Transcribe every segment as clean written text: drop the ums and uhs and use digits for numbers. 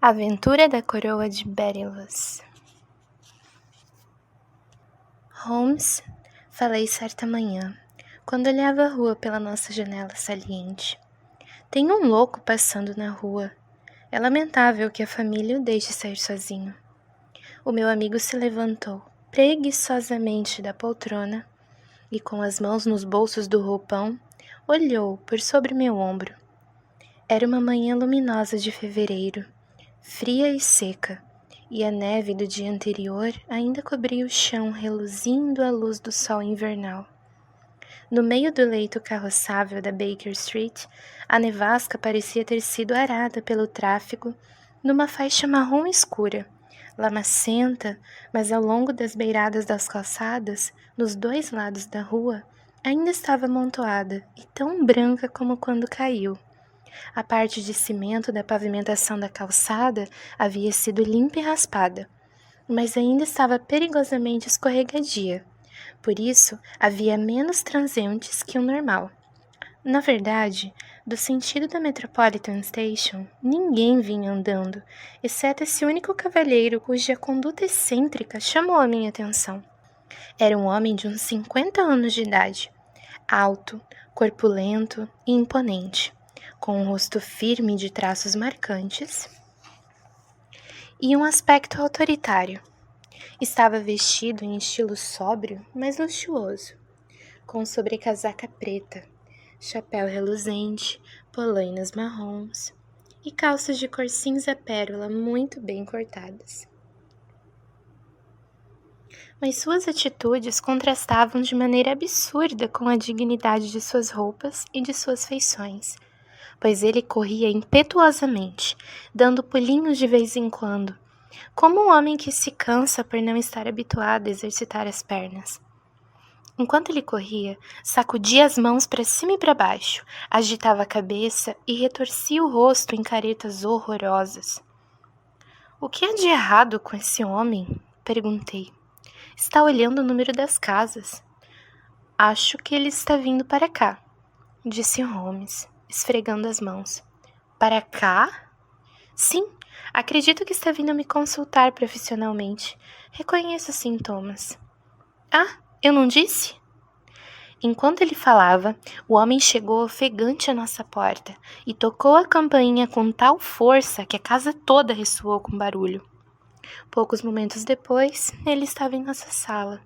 Aventura da Coroa de Beryllus. Holmes, falei certa manhã, quando olhava a rua pela nossa janela saliente. Tem um louco passando na rua. É lamentável que a família o deixe sair sozinho. O meu amigo se levantou preguiçosamente da poltrona e, com as mãos nos bolsos do roupão, olhou por sobre meu ombro. Era uma manhã luminosa de fevereiro, fria e seca, e a neve do dia anterior ainda cobria o chão, reluzindo à luz do sol invernal. No meio do leito carroçável da Baker Street, a nevasca parecia ter sido arada pelo tráfego numa faixa marrom escura, lamacenta, mas ao longo das beiradas das calçadas, nos dois lados da rua, ainda estava amontoada e tão branca como quando caiu. A parte de cimento da pavimentação da calçada havia sido limpa e raspada, mas ainda estava perigosamente escorregadia. Por isso, havia menos transeuntes que o normal. Na verdade, do sentido da Metropolitan Station, ninguém vinha andando, exceto esse único cavalheiro cuja conduta excêntrica chamou a minha atenção. Era um homem de uns 50 anos de idade, alto, corpulento e imponente, com um rosto firme de traços marcantes e um aspecto autoritário. Estava vestido em estilo sóbrio, mas luxuoso, com sobrecasaca preta, chapéu reluzente, polainas marrons e calças de cor cinza pérola muito bem cortadas. Mas suas atitudes contrastavam de maneira absurda com a dignidade de suas roupas e de suas feições, pois ele corria impetuosamente, dando pulinhos de vez em quando, como um homem que se cansa por não estar habituado a exercitar as pernas. Enquanto ele corria, sacudia as mãos para cima e para baixo, agitava a cabeça e retorcia o rosto em caretas horrorosas. "O que há de errado com esse homem?" perguntei. "Está olhando o número das casas." "Acho que ele está vindo para cá", disse Holmes, esfregando as mãos. "Para cá?" "Sim, acredito que está vindo me consultar profissionalmente. Reconheço os sintomas." "Ah, eu não disse?" Enquanto ele falava, o homem chegou ofegante à nossa porta e tocou a campainha com tal força que a casa toda ressoou com barulho. Poucos momentos depois, ele estava em nossa sala,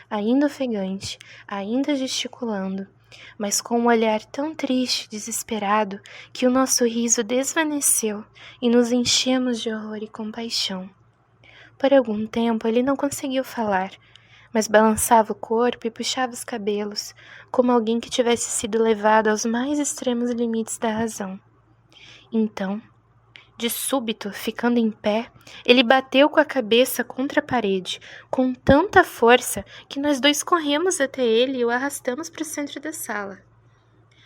ainda ofegante, ainda gesticulando, mas com um olhar tão triste e desesperado que o nosso riso desvaneceu e nos enchemos de horror e compaixão. Por algum tempo ele não conseguiu falar, mas balançava o corpo e puxava os cabelos, como alguém que tivesse sido levado aos mais extremos limites da razão. Então, de súbito, ficando em pé, ele bateu com a cabeça contra a parede, com tanta força que nós dois corremos até ele e o arrastamos para o centro da sala.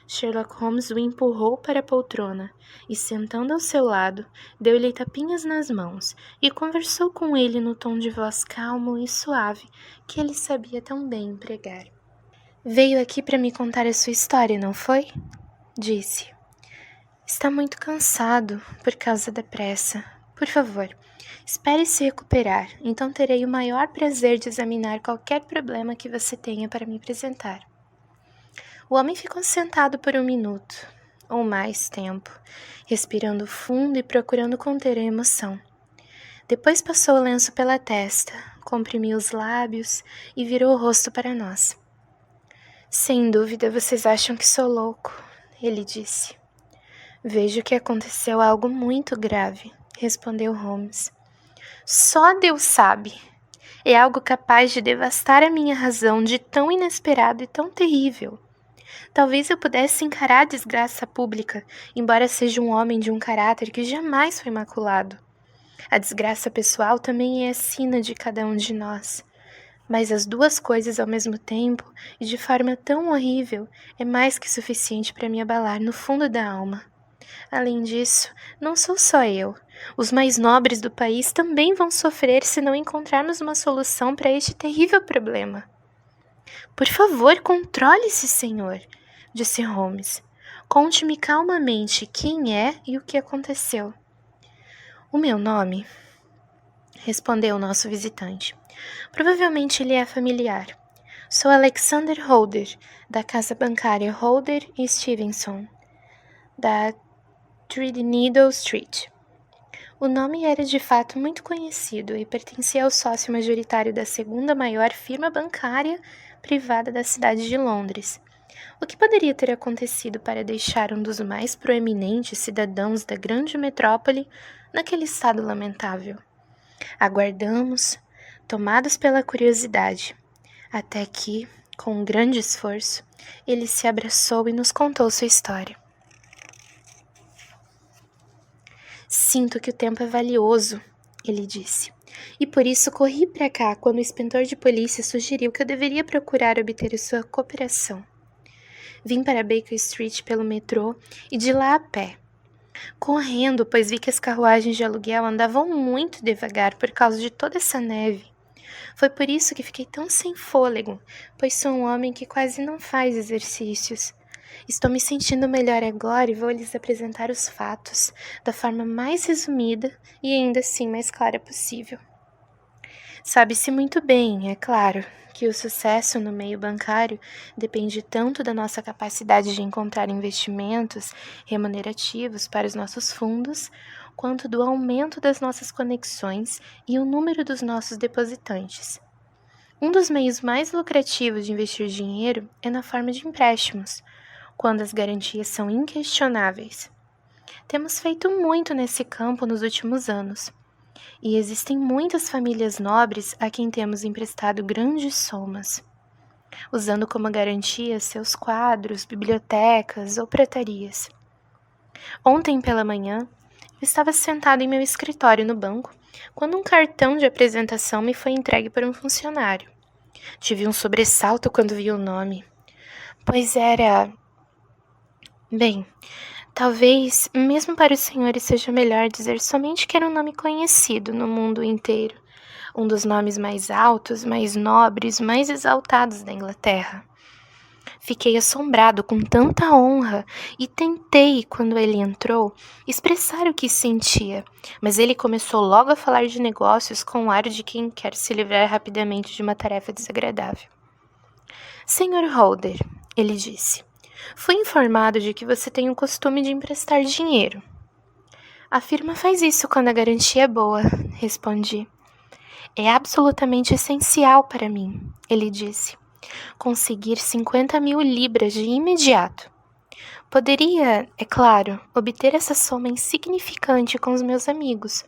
Sherlock Holmes o empurrou para a poltrona e, sentando ao seu lado, deu-lhe tapinhas nas mãos e conversou com ele no tom de voz calmo e suave que ele sabia tão bem empregar. "Veio aqui para me contar a sua história, não foi?" disse. "Está muito cansado por causa da pressa. Por favor, espere se recuperar, então terei o maior prazer de examinar qualquer problema que você tenha para me apresentar." O homem ficou sentado por 1 minuto, ou mais tempo, respirando fundo e procurando conter a emoção. Depois passou o lenço pela testa, comprimiu os lábios e virou o rosto para nós. "Sem dúvida vocês acham que sou louco", ele disse. "Vejo que aconteceu algo muito grave", respondeu Holmes. "Só Deus sabe. É algo capaz de devastar a minha razão de tão inesperado e tão terrível. Talvez eu pudesse encarar a desgraça pública, embora seja um homem de um caráter que jamais foi maculado. A desgraça pessoal também é a sina de cada um de nós. Mas as duas coisas ao mesmo tempo, e de forma tão horrível, é mais que suficiente para me abalar no fundo da alma. Além disso, não sou só eu. Os mais nobres do país também vão sofrer se não encontrarmos uma solução para este terrível problema." "Por favor, controle-se, senhor", disse Holmes. "Conte-me calmamente quem é e o que aconteceu." O meu nome, respondeu o nosso visitante. Provavelmente ele é familiar. Sou Alexander Holder, da casa bancária Holder e Stevenson, da Threadneedle Street. O nome era de fato muito conhecido e pertencia ao sócio majoritário da segunda maior firma bancária privada da cidade de Londres. O que poderia ter acontecido para deixar um dos mais proeminentes cidadãos da grande metrópole naquele estado lamentável? Aguardamos, tomados pela curiosidade, até que, com um grande esforço, ele se abraçou e nos contou sua história. Sinto que o tempo é valioso, ele disse, e por isso corri para cá quando o inspetor de polícia sugeriu que eu deveria procurar obter sua cooperação. Vim para Baker Street pelo metrô e de lá a pé. Correndo, pois vi que as carruagens de aluguel andavam muito devagar por causa de toda essa neve. Foi por isso que fiquei tão sem fôlego, pois sou um homem que quase não faz exercícios. Estou me sentindo melhor agora e vou lhes apresentar os fatos, da forma mais resumida e ainda assim mais clara possível. Sabe-se muito bem, é claro, que o sucesso no meio bancário depende tanto da nossa capacidade de encontrar investimentos remunerativos para os nossos fundos, quanto do aumento das nossas conexões e o número dos nossos depositantes. Um dos meios mais lucrativos de investir dinheiro é na forma de empréstimos, quando as garantias são inquestionáveis. Temos feito muito nesse campo nos últimos anos, e existem muitas famílias nobres a quem temos emprestado grandes somas, usando como garantia seus quadros, bibliotecas ou pratarias. Ontem pela manhã, eu estava sentado em meu escritório no banco, quando um cartão de apresentação me foi entregue por um funcionário. Tive um sobressalto quando vi o nome, pois era... Bem, talvez, mesmo para os senhores, seja melhor dizer somente que era um nome conhecido no mundo inteiro, um dos nomes mais altos, mais nobres, mais exaltados da Inglaterra. Fiquei assombrado com tanta honra e tentei, quando ele entrou, expressar o que sentia, mas ele começou logo a falar de negócios com o ar de quem quer se livrar rapidamente de uma tarefa desagradável. Senhor Holder, ele disse, fui informado de que você tem o costume de emprestar dinheiro. A firma faz isso quando a garantia é boa, respondi. É absolutamente essencial para mim, ele disse, conseguir 50.000 libras de imediato. Poderia, é claro, obter essa soma insignificante com os meus amigos,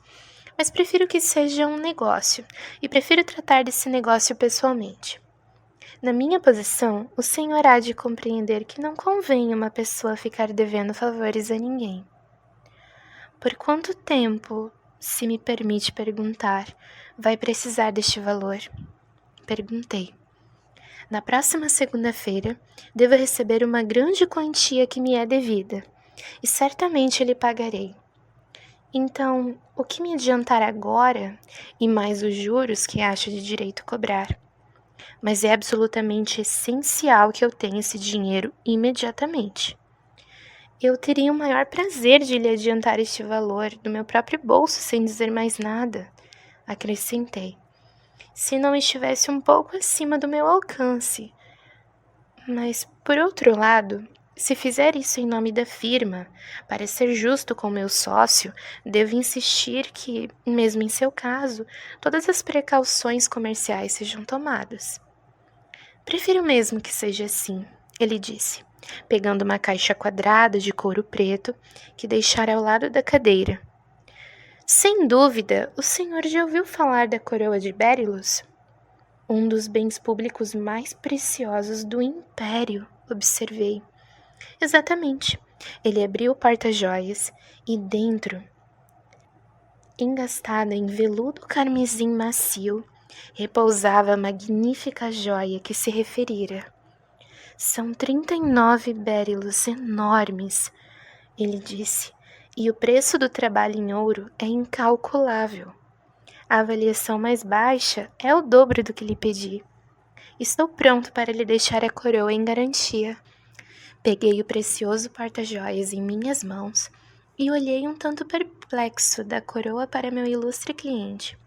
mas prefiro que seja um negócio e prefiro tratar desse negócio pessoalmente. Na minha posição, o senhor há de compreender que não convém uma pessoa ficar devendo favores a ninguém. Por quanto tempo, se me permite perguntar, vai precisar deste valor? Perguntei. Na próxima segunda-feira, devo receber uma grande quantia que me é devida, e certamente lhe pagarei. Então, o que me adiantar agora, e mais os juros que acho de direito cobrar? Mas é absolutamente essencial que eu tenha esse dinheiro imediatamente. Eu teria o maior prazer de lhe adiantar este valor do meu próprio bolso sem dizer mais nada, acrescentei, se não estivesse um pouco acima do meu alcance. Mas, por outro lado, se fizer isso em nome da firma, para ser justo com meu sócio, devo insistir que, mesmo em seu caso, todas as precauções comerciais sejam tomadas. Prefiro mesmo que seja assim, ele disse, pegando uma caixa quadrada de couro preto que deixara ao lado da cadeira. Sem dúvida, o senhor já ouviu falar da coroa de Berylos? Um dos bens públicos mais preciosos do Império, observei. Exatamente. Ele abriu o porta-joias e dentro, engastada em veludo carmesim macio, repousava a magnífica joia que se referira. São 39 Berylos enormes, ele disse, e o preço do trabalho em ouro é incalculável. A avaliação mais baixa é o dobro do que lhe pedi. Estou pronto para lhe deixar a coroa em garantia. Peguei o precioso porta-joias em minhas mãos e olhei um tanto perplexo da coroa para meu ilustre cliente.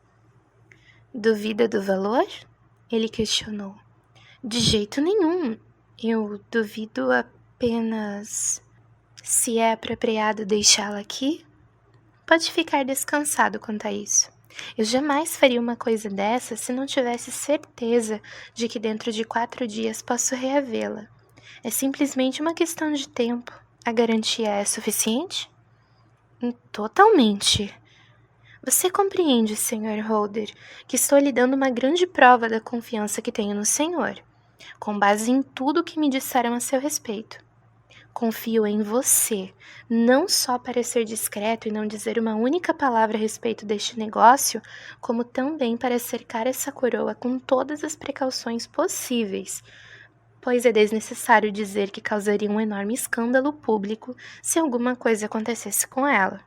Duvida do valor? Ele questionou. De jeito nenhum. Eu duvido apenas se é apropriado deixá-la aqui. Pode ficar descansado quanto a isso. Eu jamais faria uma coisa dessa se não tivesse certeza de que dentro de 4 dias posso reavê-la. É simplesmente uma questão de tempo. A garantia é suficiente? Totalmente. Você compreende, Sr. Holder, que estou lhe dando uma grande prova da confiança que tenho no Senhor, com base em tudo o que me disseram a seu respeito. Confio em você, não só para ser discreto e não dizer uma única palavra a respeito deste negócio, como também para cercar essa coroa com todas as precauções possíveis, pois é desnecessário dizer que causaria um enorme escândalo público se alguma coisa acontecesse com ela.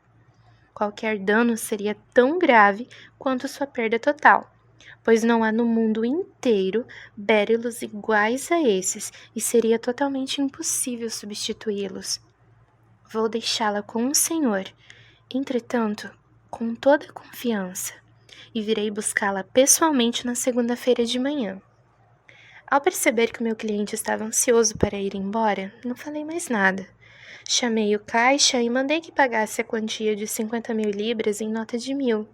Qualquer dano seria tão grave quanto sua perda total, pois não há no mundo inteiro bérylos iguais a esses e seria totalmente impossível substituí-los. Vou deixá-la com o senhor, entretanto, com toda a confiança, e virei buscá-la pessoalmente na segunda-feira de manhã. Ao perceber que o meu cliente estava ansioso para ir embora, não falei mais nada. Chamei o caixa e mandei que pagasse a quantia de 50.000 libras em nota de 1.000.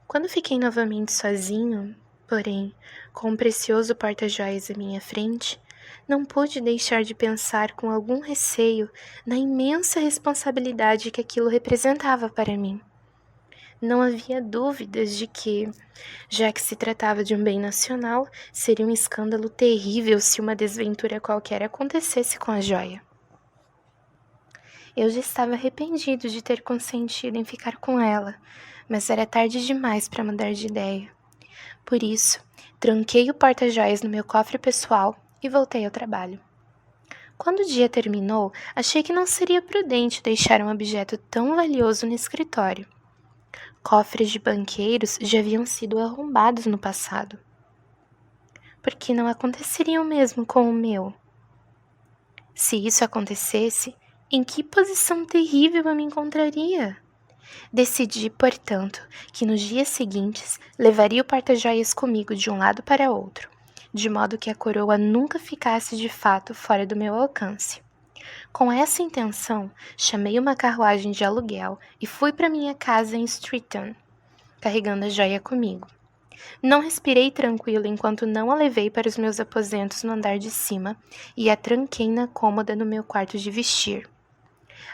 Quando fiquei novamente sozinho, porém, com um precioso porta-joias à minha frente, não pude deixar de pensar com algum receio na imensa responsabilidade que aquilo representava para mim. Não havia dúvidas de que, já que se tratava de um bem nacional, seria um escândalo terrível se uma desventura qualquer acontecesse com a joia. Eu já estava arrependido de ter consentido em ficar com ela, mas era tarde demais para mudar de ideia. Por isso, tranquei o porta-joias no meu cofre pessoal e voltei ao trabalho. Quando o dia terminou, achei que não seria prudente deixar um objeto tão valioso no escritório. Cofres de banqueiros já haviam sido arrombados no passado. Por que não aconteceria o mesmo com o meu? Se isso acontecesse, em que posição terrível eu me encontraria? Decidi, portanto, que nos dias seguintes levaria o porta-joias comigo de um lado para outro, de modo que a coroa nunca ficasse de fato fora do meu alcance. Com essa intenção, chamei uma carruagem de aluguel e fui para minha casa em Streatham, carregando a joia comigo. Não respirei tranquilo enquanto não a levei para os meus aposentos no andar de cima e a tranquei na cômoda no meu quarto de vestir.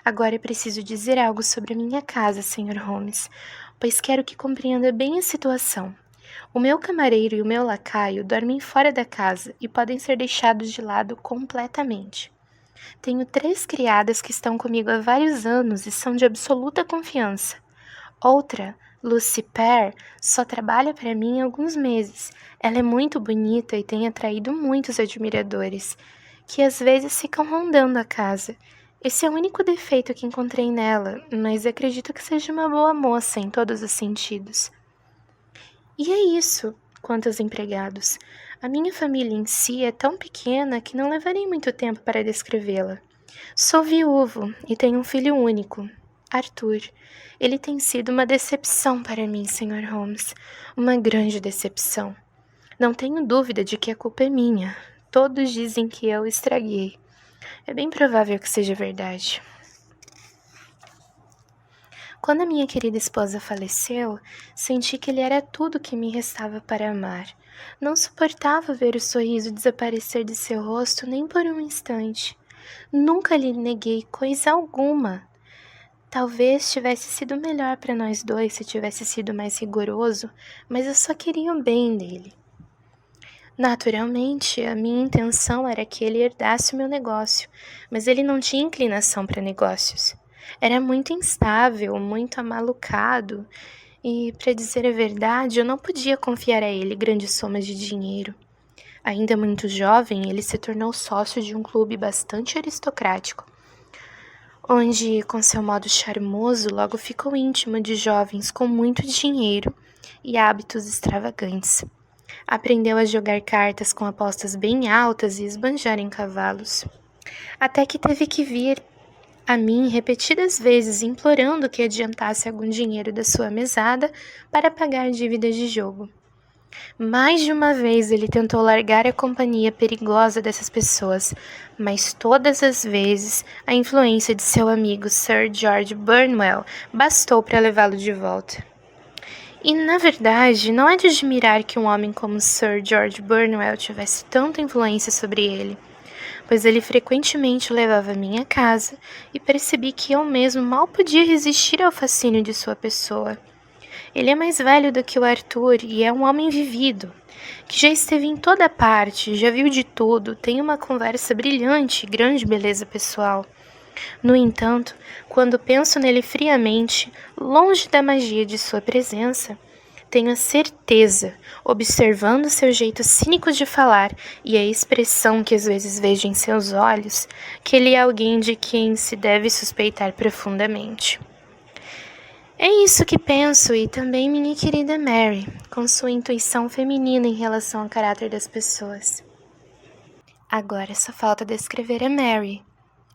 Agora é preciso dizer algo sobre a minha casa, Sr. Holmes, pois quero que compreenda bem a situação. O meu camareiro e o meu lacaio dormem fora da casa e podem ser deixados de lado completamente. Tenho 3 criadas que estão comigo há vários anos e são de absoluta confiança. Outra, Lucy Pear, só trabalha para mim há alguns meses. Ela é muito bonita e tem atraído muitos admiradores, que às vezes ficam rondando a casa. Esse é o único defeito que encontrei nela, mas acredito que seja uma boa moça em todos os sentidos. E é isso, quanto aos empregados. A minha família em si é tão pequena que não levarei muito tempo para descrevê-la. Sou viúvo e tenho um filho único, Arthur. Ele tem sido uma decepção para mim, Sr. Holmes. Uma grande decepção. Não tenho dúvida de que a culpa é minha. Todos dizem que eu o estraguei. É bem provável que seja verdade. Quando a minha querida esposa faleceu, senti que ele era tudo que me restava para amar. Não suportava ver o sorriso desaparecer de seu rosto nem por um instante. Nunca lhe neguei coisa alguma. Talvez tivesse sido melhor para nós dois se tivesse sido mais rigoroso, mas eu só queria o bem dele. Naturalmente, a minha intenção era que ele herdasse o meu negócio, mas ele não tinha inclinação para negócios. Era muito instável, muito amalucado, e, para dizer a verdade, eu não podia confiar a ele grandes somas de dinheiro. Ainda muito jovem, ele se tornou sócio de um clube bastante aristocrático, onde, com seu modo charmoso, logo ficou íntimo de jovens com muito dinheiro e hábitos extravagantes. Aprendeu a jogar cartas com apostas bem altas e esbanjar em cavalos. Até que teve que vir a mim repetidas vezes implorando que adiantasse algum dinheiro da sua mesada para pagar dívidas de jogo. Mais de uma vez ele tentou largar a companhia perigosa dessas pessoas, mas todas as vezes a influência de seu amigo Sir George Burnwell bastou para levá-lo de volta. E, na verdade, não é de admirar que um homem como Sir George Burnwell tivesse tanta influência sobre ele, pois ele frequentemente o levava à minha casa e percebi que eu mesmo mal podia resistir ao fascínio de sua pessoa. Ele é mais velho do que o Arthur e é um homem vivido, que já esteve em toda parte, já viu de tudo, tem uma conversa brilhante e grande beleza pessoal. No entanto, quando penso nele friamente, longe da magia de sua presença, tenho a certeza, observando seu jeito cínico de falar e a expressão que às vezes vejo em seus olhos, que ele é alguém de quem se deve suspeitar profundamente. É isso que penso e também minha querida Mary, com sua intuição feminina em relação ao caráter das pessoas. Agora só falta descrever a Mary.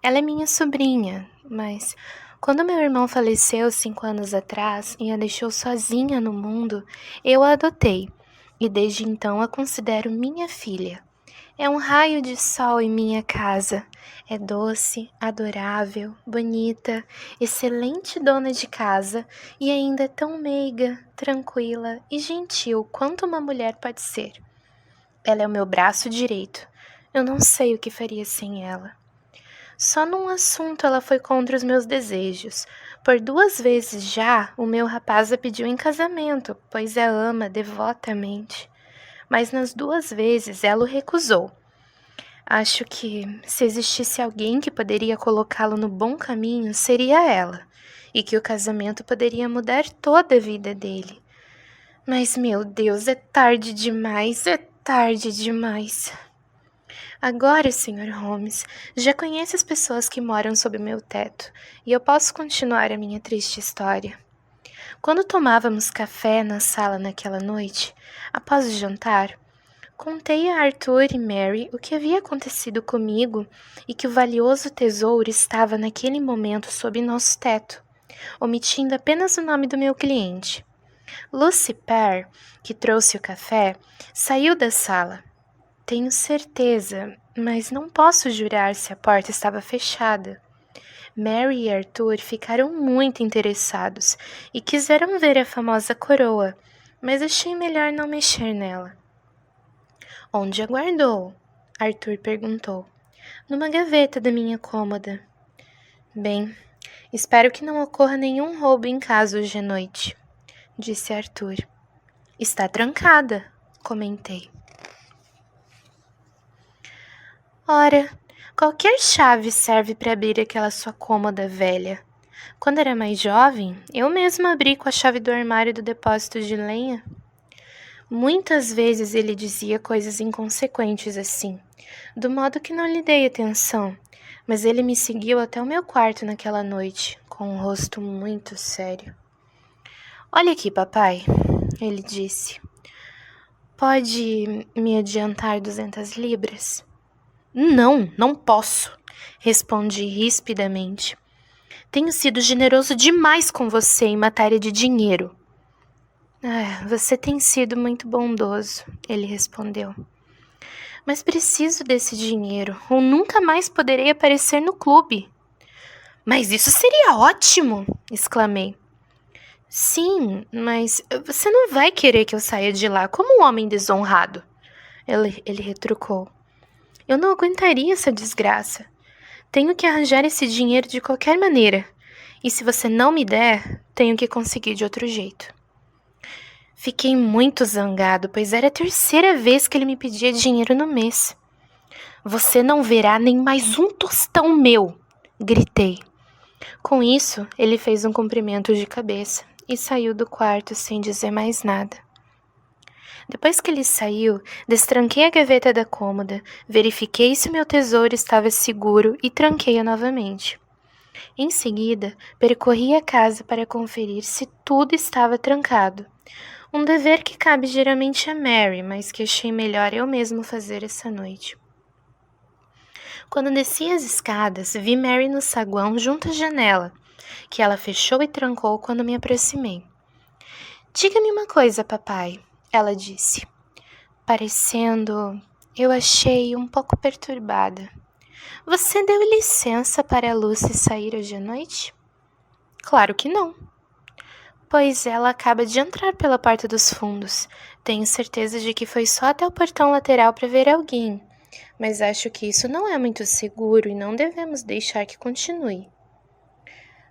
Ela é minha sobrinha, mas quando meu irmão faleceu 5 anos atrás e a deixou sozinha no mundo, eu a adotei e desde então a considero minha filha. É um raio de sol em minha casa. É doce, adorável, bonita, excelente dona de casa e ainda é tão meiga, tranquila e gentil quanto uma mulher pode ser. Ela é o meu braço direito. Eu não sei o que faria sem ela. Só num assunto ela foi contra os meus desejos. Por 2 vezes já, o meu rapaz a pediu em casamento, pois a ama devotamente. Mas nas 2 vezes ela o recusou. Acho que, se existisse alguém que poderia colocá-lo no bom caminho, seria ela, e que o casamento poderia mudar toda a vida dele. Mas, meu Deus, é tarde demais, é tarde demais. Agora, Sr. Holmes, já conhece as pessoas que moram sob o meu teto, e eu posso continuar a minha triste história. Quando tomávamos café na sala naquela noite, após o jantar, contei a Arthur e Mary o que havia acontecido comigo e que o valioso tesouro estava naquele momento sob nosso teto, omitindo apenas o nome do meu cliente. Lucy Parr, que trouxe o café, saiu da sala. Tenho certeza, mas não posso jurar se a porta estava fechada. Mary e Arthur ficaram muito interessados e quiseram ver a famosa coroa, mas achei melhor não mexer nela. Onde a guardou? Arthur perguntou. Numa gaveta da minha cômoda. Bem, espero que não ocorra nenhum roubo em casa hoje à noite, disse Arthur. Está trancada, comentei. Ora, qualquer chave serve para abrir aquela sua cômoda velha. Quando era mais jovem, eu mesma abri com a chave do armário do depósito de lenha. Muitas vezes ele dizia coisas inconsequentes assim, do modo que não lhe dei atenção, mas ele me seguiu até o meu quarto naquela noite, com um rosto muito sério. Olha aqui, papai, ele disse. Pode me adiantar 200 libras? Não posso, respondi rispidamente. Tenho sido generoso demais com você em matéria de dinheiro. Você tem sido muito bondoso, ele respondeu. Mas preciso desse dinheiro, ou nunca mais poderei aparecer no clube. Mas isso seria ótimo, exclamei. Sim, mas você não vai querer que eu saia de lá como um homem desonrado, ele retrucou. Eu não aguentaria essa desgraça. Tenho que arranjar esse dinheiro de qualquer maneira, e se você não me der, tenho que conseguir de outro jeito. Fiquei muito zangado, pois era a 3ª vez que ele me pedia dinheiro no mês. Você não verá nem mais um tostão meu, gritei. Com isso, ele fez um cumprimento de cabeça e saiu do quarto sem dizer mais nada. Depois que ele saiu, destranquei a gaveta da cômoda, verifiquei se o meu tesouro estava seguro e tranquei-a novamente. Em seguida, percorri a casa para conferir se tudo estava trancado. Um dever que cabe geralmente a Mary, mas que achei melhor eu mesmo fazer essa noite. Quando desci as escadas, vi Mary no saguão junto à janela, que ela fechou e trancou quando me aproximei. Diga-me uma coisa, papai, ela disse, parecendo, eu achei, um pouco perturbada. Você deu licença para a Lucy sair hoje à noite? Claro que não. Pois ela acaba de entrar pela porta dos fundos. Tenho certeza de que foi só até o portão lateral para ver alguém, mas acho que isso não é muito seguro e não devemos deixar que continue.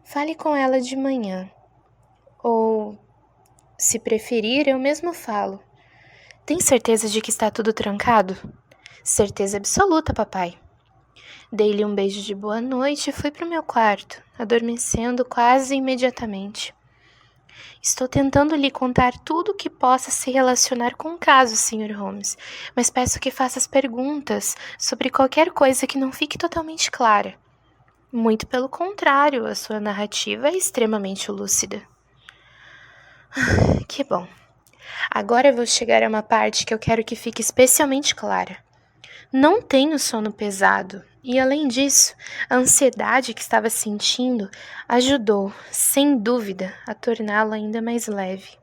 Fale com ela de manhã. Ou, se preferir, eu mesmo falo. Tem certeza de que está tudo trancado? Certeza absoluta, papai. Dei-lhe um beijo de boa noite e fui para o meu quarto, adormecendo quase imediatamente. Estou tentando lhe contar tudo o que possa se relacionar com o caso, Sr. Holmes, mas peço que faça as perguntas sobre qualquer coisa que não fique totalmente clara. Muito pelo contrário, a sua narrativa é extremamente lúcida. Que bom. Agora vou chegar a uma parte que eu quero que fique especialmente clara. Não tenho sono pesado e, além disso, a ansiedade que estava sentindo ajudou, sem dúvida, a torná-lo ainda mais leve.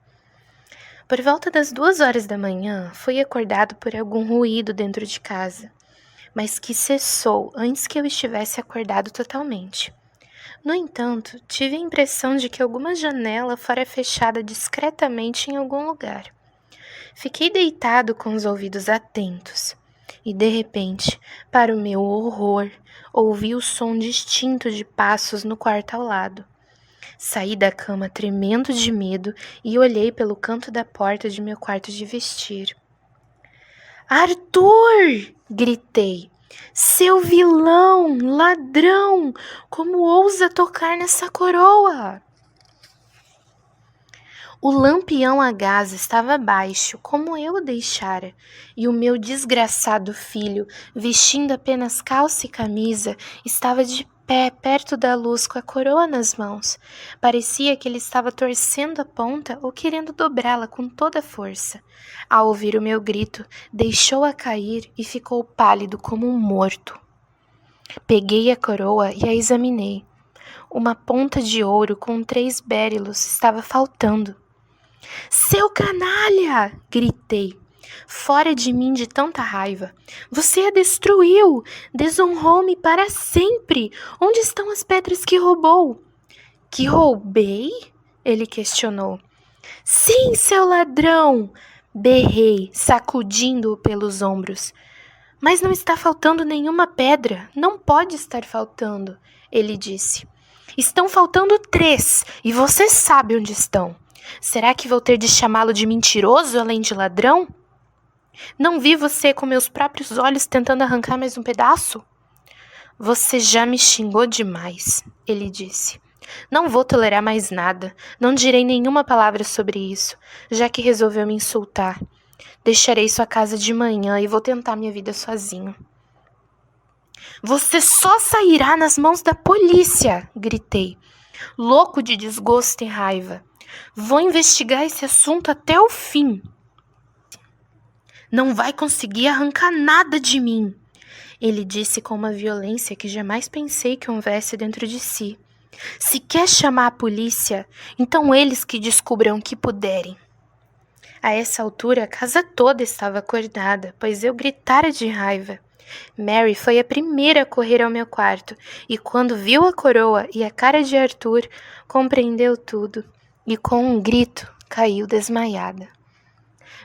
Por volta das 2 horas da manhã, fui acordado por algum ruído dentro de casa, mas que cessou antes que eu estivesse acordado totalmente. No entanto, tive a impressão de que alguma janela fora fechada discretamente em algum lugar. Fiquei deitado com os ouvidos atentos. E, de repente, para o meu horror, ouvi o som distinto de passos no quarto ao lado. Saí da cama tremendo de medo e olhei pelo canto da porta de meu quarto de vestir. Arthur! Gritei. Seu vilão, ladrão! Como ousa tocar nessa coroa? O lampião a gás estava baixo, como eu o deixara, e o meu desgraçado filho, vestindo apenas calça e camisa, estava de pé perto da luz com a coroa nas mãos. Parecia que ele estava torcendo a ponta ou querendo dobrá-la com toda a força. Ao ouvir o meu grito, deixou-a cair e ficou pálido como um morto. Peguei a coroa e a examinei. Uma ponta de ouro com 3 bérilos estava faltando. Seu canalha! Gritei, fora de mim de tanta raiva. Você a destruiu! Desonrou-me para sempre! Onde estão as pedras que roubou? Que roubei? Ele questionou. Sim, seu ladrão! Berrei, sacudindo-o pelos ombros. Mas não está faltando nenhuma pedra. Não pode estar faltando, ele disse. Estão faltando 3, e você sabe onde estão. Será que vou ter de chamá-lo de mentiroso além de ladrão? Não vi você com meus próprios olhos tentando arrancar mais um pedaço? Você já me xingou demais, ele disse. Não vou tolerar mais nada. Não direi nenhuma palavra sobre isso, já que resolveu me insultar. Deixarei sua casa de manhã e vou tentar minha vida sozinho. Você só sairá nas mãos da polícia, gritei, louco de desgosto e raiva. Vou investigar esse assunto até o fim. Não vai conseguir arrancar nada de mim, ele disse com uma violência que jamais pensei que houvesse dentro de si. Se quer chamar a polícia, então eles que descubram o que puderem. A essa altura, a casa toda estava acordada, pois eu gritara de raiva. Mary foi a primeira a correr ao meu quarto, e quando viu a coroa e a cara de Arthur, compreendeu tudo, e com um grito, caiu desmaiada.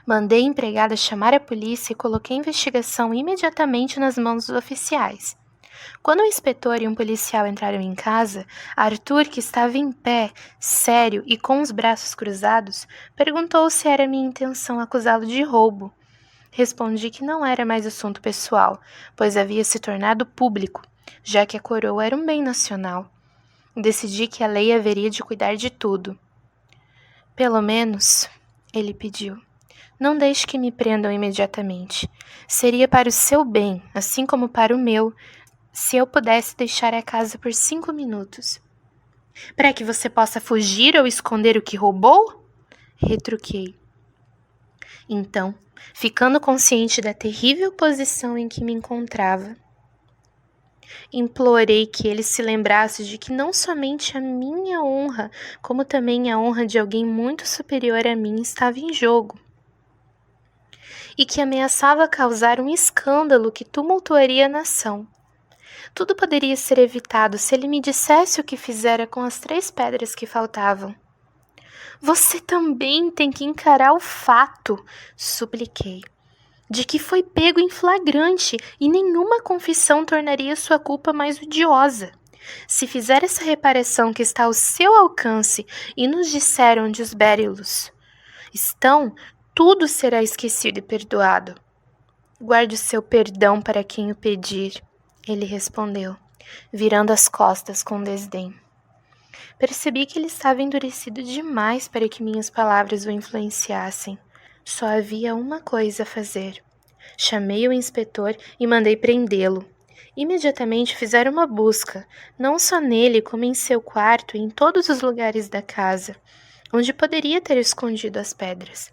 Mandei a empregada chamar a polícia e coloquei a investigação imediatamente nas mãos dos oficiais. Quando o inspetor e um policial entraram em casa, Arthur, que estava em pé, sério e com os braços cruzados, perguntou se era minha intenção acusá-lo de roubo. Respondi que não era mais assunto pessoal, pois havia se tornado público, já que a coroa era um bem nacional. Decidi que a lei haveria de cuidar de tudo. Pelo menos, ele pediu, não deixe que me prendam imediatamente. Seria para o seu bem, assim como para o meu, se eu pudesse deixar a casa por 5 minutos. Para que você possa fugir ou esconder o que roubou? Retruquei. Então, ficando consciente da terrível posição em que me encontrava, Implorei que ele se lembrasse de que não somente a minha honra, como também a honra de alguém muito superior a mim estava em jogo, e que ameaçava causar um escândalo que tumultuaria a nação. Tudo poderia ser evitado se ele me dissesse o que fizera com as 3 pedras que faltavam. Você também tem que encarar o fato, supliquei, de que foi pego em flagrante e nenhuma confissão tornaria sua culpa mais odiosa. Se fizer essa reparação que está ao seu alcance e nos disser onde os bérilos estão, tudo será esquecido e perdoado. Guarde o seu perdão para quem o pedir, ele respondeu, virando as costas com desdém. Percebi que ele estava endurecido demais para que minhas palavras o influenciassem. Só havia uma coisa a fazer. Chamei o inspetor e mandei prendê-lo. Imediatamente fizeram uma busca, não só nele, como em seu quarto e em todos os lugares da casa, onde poderia ter escondido as pedras,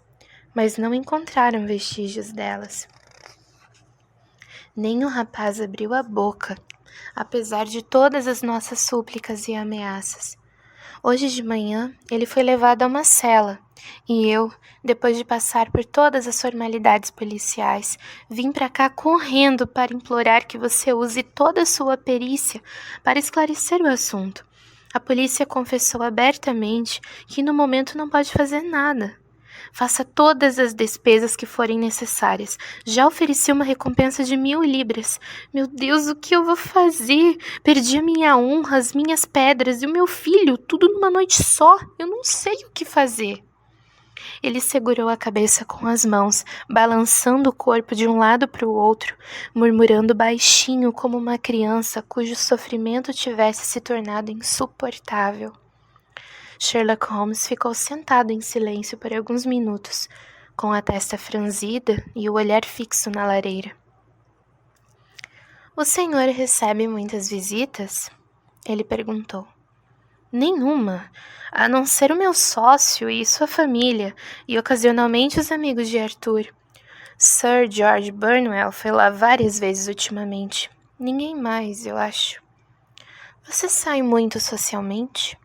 mas não encontraram vestígios delas. Nem o rapaz abriu a boca, apesar de todas as nossas súplicas e ameaças. Hoje de manhã, ele foi levado a uma cela, e eu, depois de passar por todas as formalidades policiais, vim para cá correndo para implorar que você use toda a sua perícia para esclarecer o assunto. A polícia confessou abertamente que no momento não pode fazer nada. Faça todas as despesas que forem necessárias. Já ofereci uma recompensa de 1000 libras. Meu Deus, o que eu vou fazer? Perdi a minha honra, as minhas pedras e o meu filho, tudo numa noite só. Eu não sei o que fazer. Ele segurou a cabeça com as mãos, balançando o corpo de um lado para o outro, murmurando baixinho como uma criança cujo sofrimento tivesse se tornado insuportável. Sherlock Holmes ficou sentado em silêncio por alguns minutos, com a testa franzida e o olhar fixo na lareira. O senhor recebe muitas visitas? Ele perguntou. Nenhuma, a não ser o meu sócio e sua família, e ocasionalmente os amigos de Arthur. Sir George Burnwell foi lá várias vezes ultimamente. Ninguém mais, eu acho. Você sai muito socialmente?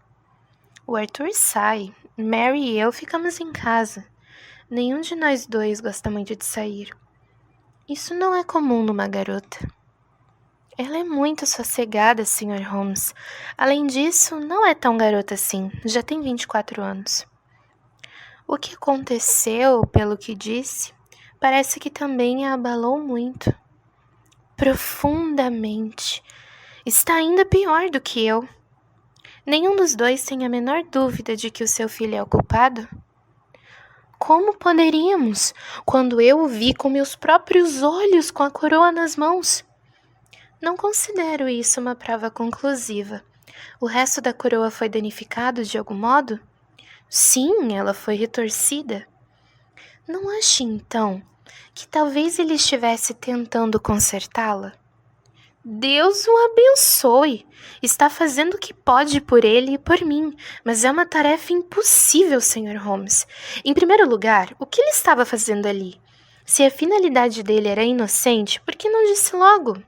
O Arthur sai. Mary e eu ficamos em casa. Nenhum de nós dois gosta muito de sair. Isso não é comum numa garota. Ela é muito sossegada, Sr. Holmes. Além disso, não é tão garota assim. Já tem 24 anos. O que aconteceu, pelo que disse, parece que também a abalou muito. Profundamente. Está ainda pior do que eu. Nenhum dos dois tem a menor dúvida de que o seu filho é o culpado? Como poderíamos, quando eu o vi com meus próprios olhos com a coroa nas mãos? Não considero isso uma prova conclusiva. O resto da coroa foi danificado de algum modo? Sim, ela foi retorcida. Não acha, então, que talvez ele estivesse tentando consertá-la? Deus o abençoe. Está fazendo o que pode por ele e por mim, mas é uma tarefa impossível, Sr. Holmes. Em primeiro lugar, o que ele estava fazendo ali? Se a finalidade dele era inocente, por que não disse logo?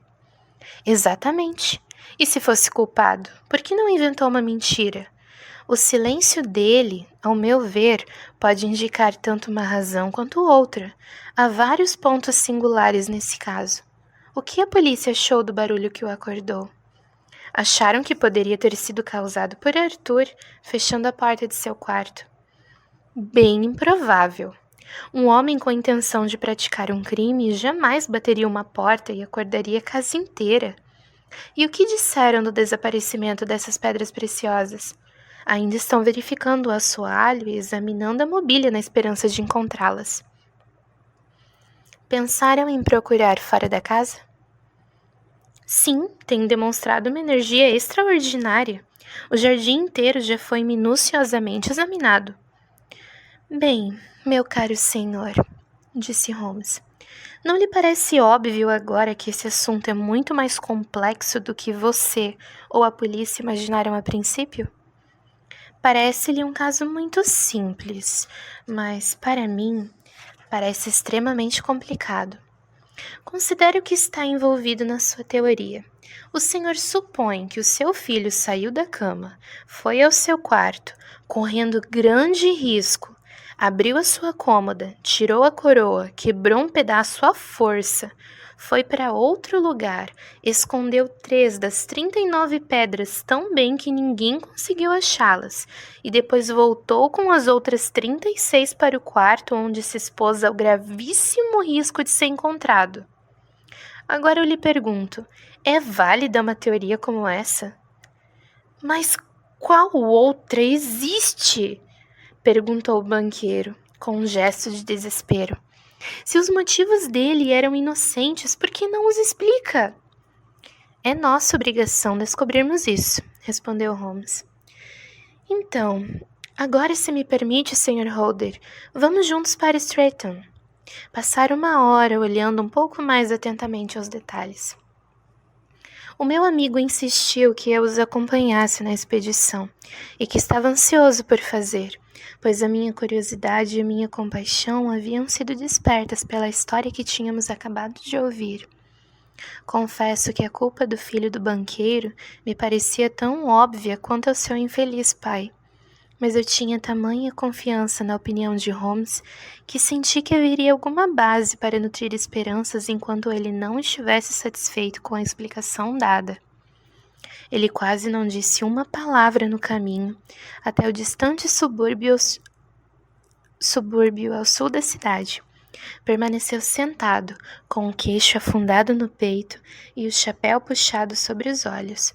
Exatamente. E se fosse culpado, por que não inventou uma mentira? O silêncio dele, ao meu ver, pode indicar tanto uma razão quanto outra. Há vários pontos singulares nesse caso. O que a polícia achou do barulho que o acordou? Acharam que poderia ter sido causado por Arthur fechando a porta de seu quarto. Bem improvável. Um homem com a intenção de praticar um crime jamais bateria uma porta e acordaria a casa inteira. E o que disseram do desaparecimento dessas pedras preciosas? Ainda estão verificando o assoalho e examinando a mobília na esperança de encontrá-las. Pensaram em procurar fora da casa? Sim, tem demonstrado uma energia extraordinária. O jardim inteiro já foi minuciosamente examinado. Bem, meu caro senhor, disse Holmes, não lhe parece óbvio agora que esse assunto é muito mais complexo do que você ou a polícia imaginaram a princípio? Parece-lhe um caso muito simples, mas para mim parece extremamente complicado. Considere o que está envolvido na sua teoria. O senhor supõe que o seu filho saiu da cama, foi ao seu quarto, correndo grande risco, abriu a sua cômoda, tirou a coroa, quebrou um pedaço à força, foi para outro lugar, escondeu 3 das 39 pedras tão bem que ninguém conseguiu achá-las, e depois voltou com as outras 36 para o quarto onde se expôs ao gravíssimo risco de ser encontrado. Agora eu lhe pergunto, é válida uma teoria como essa? Mas qual outra existe? Perguntou o banqueiro, com um gesto de desespero. Se os motivos dele eram inocentes, por que não os explica? É nossa obrigação descobrirmos isso, respondeu Holmes. Então, agora se me permite, Sr. Holder, vamos juntos para Stratton. Passaram uma hora olhando um pouco mais atentamente aos detalhes. O meu amigo insistiu que eu os acompanhasse na expedição e que estava ansioso por fazer, pois a minha curiosidade e a minha compaixão haviam sido despertas pela história que tínhamos acabado de ouvir. Confesso que a culpa do filho do banqueiro me parecia tão óbvia quanto ao seu infeliz pai, mas eu tinha tamanha confiança na opinião de Holmes que senti que haveria alguma base para nutrir esperanças enquanto ele não estivesse satisfeito com a explicação dada. Ele quase não disse uma palavra no caminho, até o distante subúrbio ao sul da cidade. Permaneceu sentado, com o queixo afundado no peito e o chapéu puxado sobre os olhos,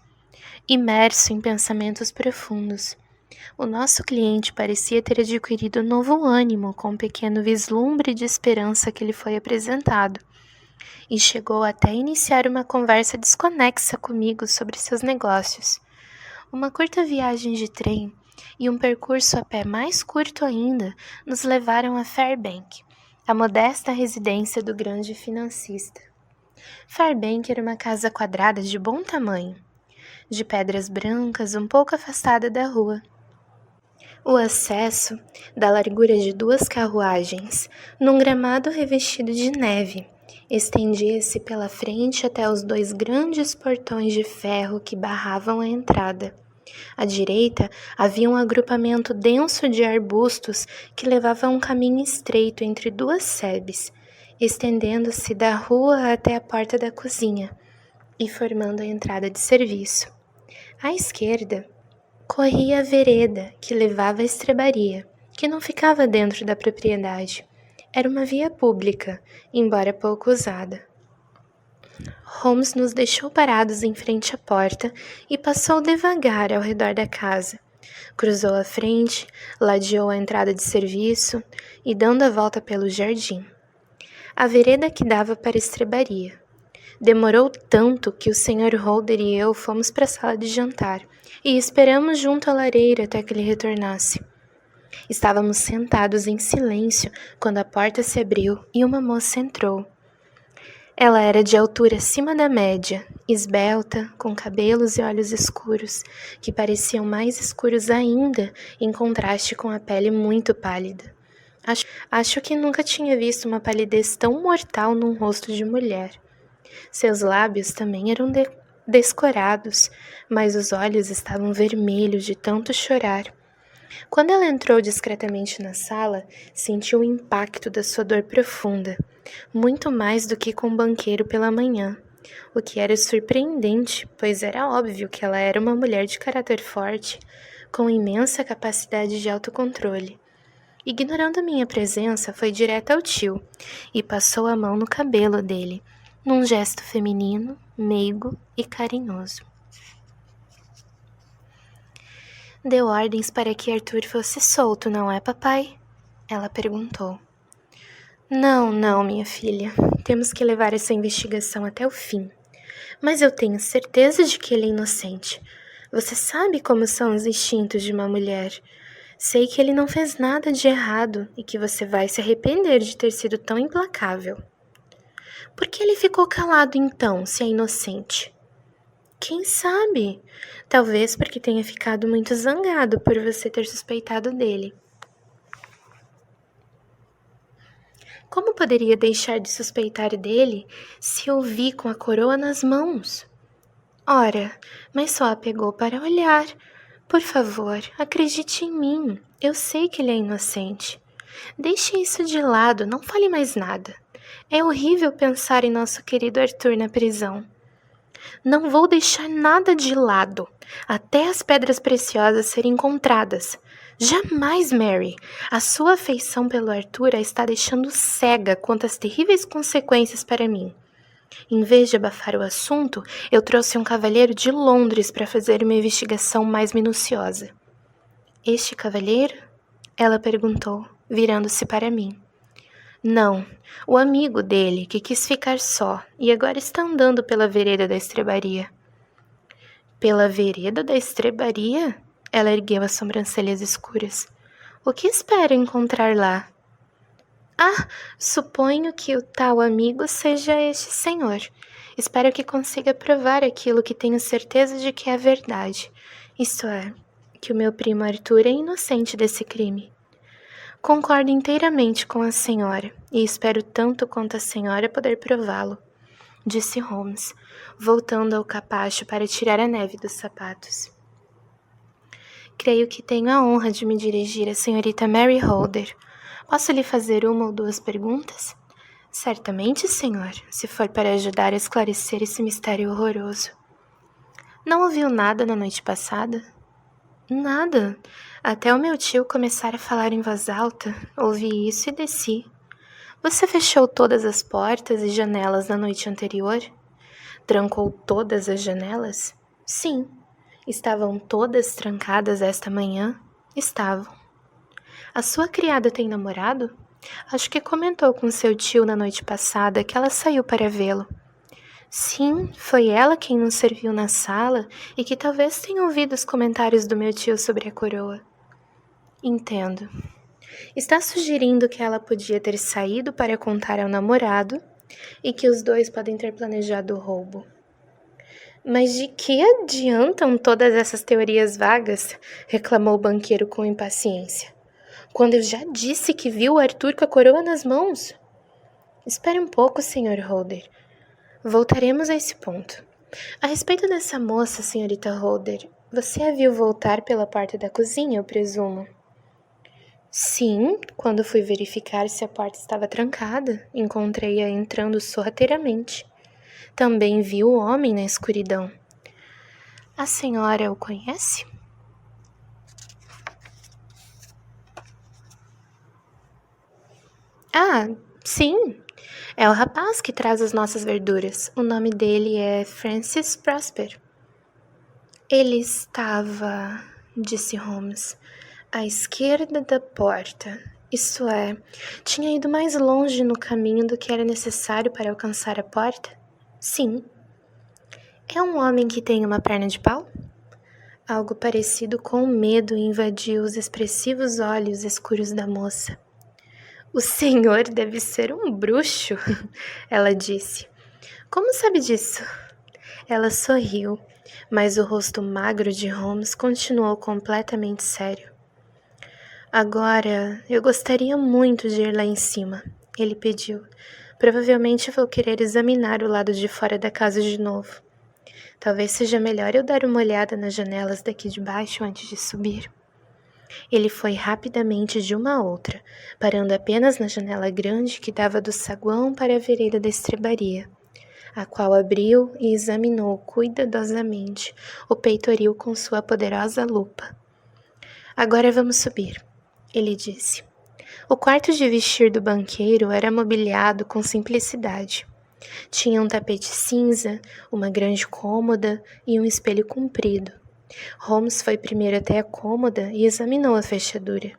imerso em pensamentos profundos. O nosso cliente parecia ter adquirido novo ânimo com o pequeno vislumbre de esperança que lhe foi apresentado, e chegou até a iniciar uma conversa desconexa comigo sobre seus negócios. Uma curta viagem de trem e um percurso a pé mais curto ainda nos levaram a Fairbank, a modesta residência do grande financista. Fairbank era uma casa quadrada de bom tamanho, de pedras brancas um pouco afastada da rua. O acesso, da largura de 2 carruagens, num gramado revestido de neve, estendia-se pela frente até os 2 grandes portões de ferro que barravam a entrada. À direita havia um agrupamento denso de arbustos que levava a um caminho estreito entre 2 sebes, estendendo-se da rua até a porta da cozinha e formando a entrada de serviço. À esquerda, corria a vereda que levava à estrebaria, que não ficava dentro da propriedade. Era uma via pública, embora pouco usada. Holmes nos deixou parados em frente à porta e passou devagar ao redor da casa. Cruzou a frente, ladeou a entrada de serviço e dando a volta pelo jardim. A vereda que dava para a estrebaria. Demorou tanto que o Sr. Holder e eu fomos para a sala de jantar e esperamos junto à lareira até que ele retornasse. Estávamos sentados em silêncio quando a porta se abriu e uma moça entrou. Ela era de altura acima da média, esbelta, com cabelos e olhos escuros, que pareciam mais escuros ainda em contraste com a pele muito pálida. Acho que nunca tinha visto uma palidez tão mortal num rosto de mulher. Seus lábios também eram descorados, mas os olhos estavam vermelhos de tanto chorar. Quando ela entrou discretamente na sala, sentiu o impacto da sua dor profunda, muito mais do que com o banqueiro pela manhã, o que era surpreendente, pois era óbvio que ela era uma mulher de caráter forte, com imensa capacidade de autocontrole. Ignorando minha presença, foi direto ao tio e passou a mão no cabelo dele, num gesto feminino, meigo e carinhoso. Deu ordens para que Arthur fosse solto, não é, papai? Ela perguntou. Não, minha filha. Temos que levar essa investigação até o fim. Mas eu tenho certeza de que ele é inocente. Você sabe como são os instintos de uma mulher. Sei que ele não fez nada de errado e que você vai se arrepender de ter sido tão implacável. Por que ele ficou calado então, se é inocente? Quem sabe? Talvez porque tenha ficado muito zangado por você ter suspeitado dele. Como poderia deixar de suspeitar dele se o vi com a coroa nas mãos? Ora, mas só a pegou para olhar. Por favor, acredite em mim. Eu sei que ele é inocente. Deixe isso de lado, não fale mais nada. É horrível pensar em nosso querido Arthur na prisão. Não vou deixar nada de lado, até as pedras preciosas serem encontradas. Jamais, Mary! A sua afeição pelo Arthur a está deixando cega quanto às terríveis consequências para mim. Em vez de abafar o assunto, eu trouxe um cavalheiro de Londres para fazer uma investigação mais minuciosa. Este cavalheiro? Ela perguntou, virando-se para mim. Não, o amigo dele, que quis ficar só e agora está andando pela vereda da estrebaria. Pela vereda da estrebaria? Ela ergueu as sobrancelhas escuras. O que espera encontrar lá? Ah, suponho que o tal amigo seja este senhor. Espero que consiga provar aquilo que tenho certeza de que é verdade. Isto é, que o meu primo Arthur é inocente desse crime. Concordo inteiramente com a senhora, e espero tanto quanto a senhora poder prová-lo, disse Holmes, voltando ao capacho para tirar a neve dos sapatos. Creio que tenho a honra de me dirigir à senhorita Mary Holder. Posso lhe fazer uma ou duas perguntas? Certamente, senhor, se for para ajudar a esclarecer esse mistério horroroso. Não ouviu nada na noite passada? Nada. Até o meu tio começar a falar em voz alta, ouvi isso e desci. Você fechou todas as portas e janelas na noite anterior? Trancou todas as janelas? Sim. Estavam todas trancadas esta manhã? Estavam. A sua criada tem namorado? Acho que comentou com seu tio na noite passada que ela saiu para vê-lo. Sim, foi ela quem nos serviu na sala e que talvez tenha ouvido os comentários do meu tio sobre a coroa. Entendo. Está sugerindo que ela podia ter saído para contar ao namorado e que os dois podem ter planejado o roubo. Mas de que adiantam todas essas teorias vagas? Reclamou o banqueiro com impaciência. Quando eu já disse que viu o Arthur com a coroa nas mãos? Espere um pouco, Sr. Holder. Voltaremos a esse ponto. A respeito dessa moça, senhorita Holder, você a viu voltar pela porta da cozinha, eu presumo? Sim, quando fui verificar se a porta estava trancada, encontrei-a entrando sorrateiramente. Também vi o homem na escuridão. A senhora o conhece? Ah, sim. É o rapaz que traz as nossas verduras. O nome dele é Francis Prosper. Ele estava, disse Holmes, à esquerda da porta. Isto é, tinha ido mais longe no caminho do que era necessário para alcançar a porta? Sim. É um homem que tem uma perna de pau? Algo parecido com medo invadiu os expressivos olhos escuros da moça. O senhor deve ser um bruxo, ela disse. Como sabe disso? Ela sorriu, mas o rosto magro de Holmes continuou completamente sério. Agora, eu gostaria muito de ir lá em cima, ele pediu. Provavelmente vou querer examinar o lado de fora da casa de novo. Talvez seja melhor eu dar uma olhada nas janelas daqui de baixo antes de subir. Ele foi rapidamente de uma a outra, parando apenas na janela grande que dava do saguão para a vereda da estrebaria, a qual abriu e examinou cuidadosamente o peitoril com sua poderosa lupa. Agora vamos subir, ele disse. O quarto de vestir do banqueiro era mobiliado com simplicidade. Tinha um tapete cinza, uma grande cômoda e um espelho comprido. Holmes foi primeiro até a cômoda e examinou a fechadura.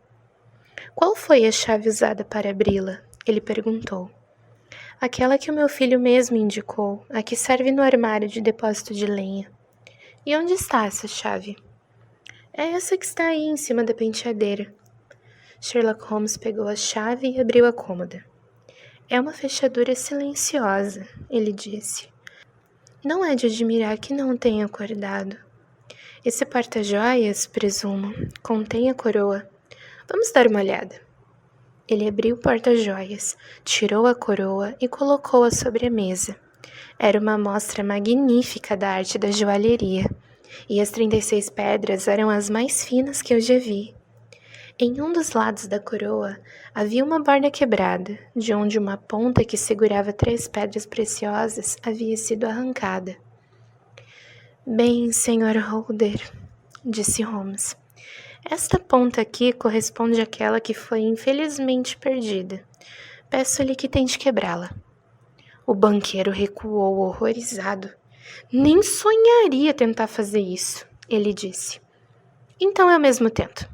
Qual foi a chave usada para abri-la? Ele perguntou. Aquela que o meu filho mesmo indicou, a que serve no armário de depósito de lenha. E onde está essa chave? É essa que está aí em cima da penteadeira. Sherlock Holmes pegou a chave e abriu a cômoda. É uma fechadura silenciosa, ele disse. Não é de admirar que não tenha acordado. Esse porta-joias, presumo, contém a coroa. Vamos dar uma olhada. Ele abriu o porta-joias, tirou a coroa e colocou-a sobre a mesa. Era uma amostra magnífica da arte da joalheria, e as 36 pedras eram as mais finas que eu já vi. Em um dos lados da coroa havia uma borda quebrada, de onde uma ponta que segurava 3 pedras preciosas havia sido arrancada. Bem, Sr. Holder, disse Holmes, esta ponta aqui corresponde àquela que foi infelizmente perdida. Peço-lhe que tente quebrá-la. O banqueiro recuou horrorizado. Nem sonharia tentar fazer isso, ele disse. Então eu mesmo tento.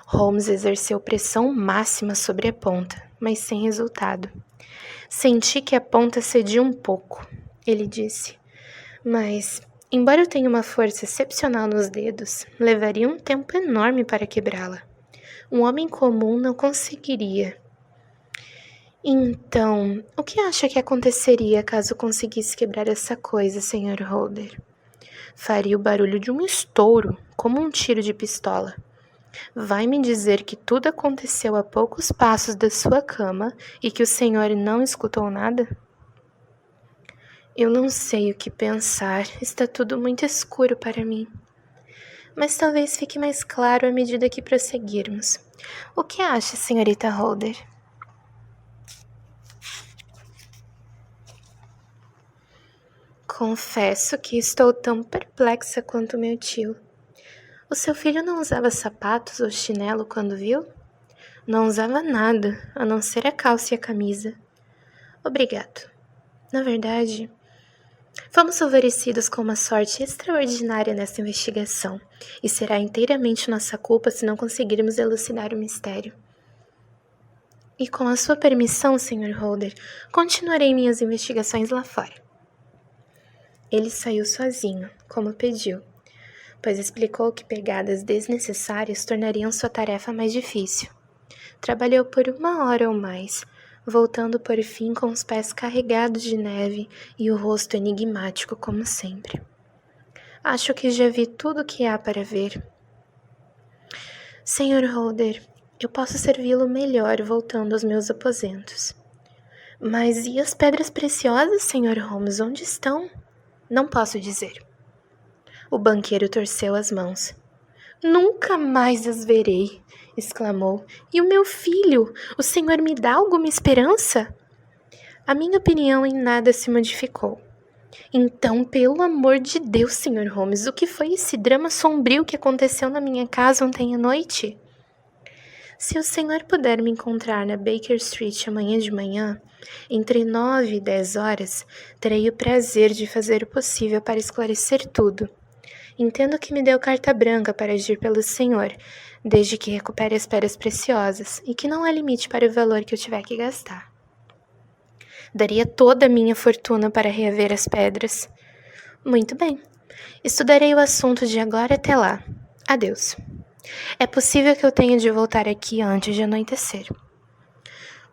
Holmes exerceu pressão máxima sobre a ponta, mas sem resultado. Senti que a ponta cedia um pouco, ele disse. Mas, embora eu tenha uma força excepcional nos dedos, levaria um tempo enorme para quebrá-la. Um homem comum não conseguiria. Então, o que acha que aconteceria caso conseguisse quebrar essa coisa, Sr. Holder? Faria o barulho de um estouro, como um tiro de pistola. Vai me dizer que tudo aconteceu a poucos passos da sua cama e que o senhor não escutou nada? Eu não sei o que pensar, está tudo muito escuro para mim. Mas talvez fique mais claro à medida que prosseguirmos. O que acha, senhorita Holder? Confesso que estou tão perplexa quanto meu tio. O seu filho não usava sapatos ou chinelo quando viu? Não usava nada, a não ser a calça e a camisa. Obrigado. Na verdade, fomos favorecidos com uma sorte extraordinária nessa investigação, e será inteiramente nossa culpa se não conseguirmos elucidar o mistério. E com a sua permissão, Sr. Holder, continuarei minhas investigações lá fora. Ele saiu sozinho, como pediu, pois explicou que pegadas desnecessárias tornariam sua tarefa mais difícil. Trabalhou por 1 hora ou mais, voltando por fim com os pés carregados de neve e o rosto enigmático como sempre. Acho que já vi tudo o que há para ver. Sr. Holder, eu posso servi-lo melhor voltando aos meus aposentos. Mas e as pedras preciosas, Sr. Holmes, onde estão? Não posso dizer. O banqueiro torceu as mãos. Nunca mais as verei, exclamou. E o meu filho? O senhor me dá alguma esperança? A minha opinião em nada se modificou. Então, pelo amor de Deus, Sr. Holmes, o que foi esse drama sombrio que aconteceu na minha casa ontem à noite? Se o senhor puder me encontrar na Baker Street amanhã de manhã, entre 9 e 10 horas, terei o prazer de fazer o possível para esclarecer tudo. Entendo que me deu carta branca para agir pelo senhor, desde que recupere as pedras preciosas, e que não há limite para o valor que eu tiver que gastar. Daria toda a minha fortuna para reaver as pedras. Muito bem. Estudarei o assunto de agora até lá. Adeus. É possível que eu tenha de voltar aqui antes de anoitecer.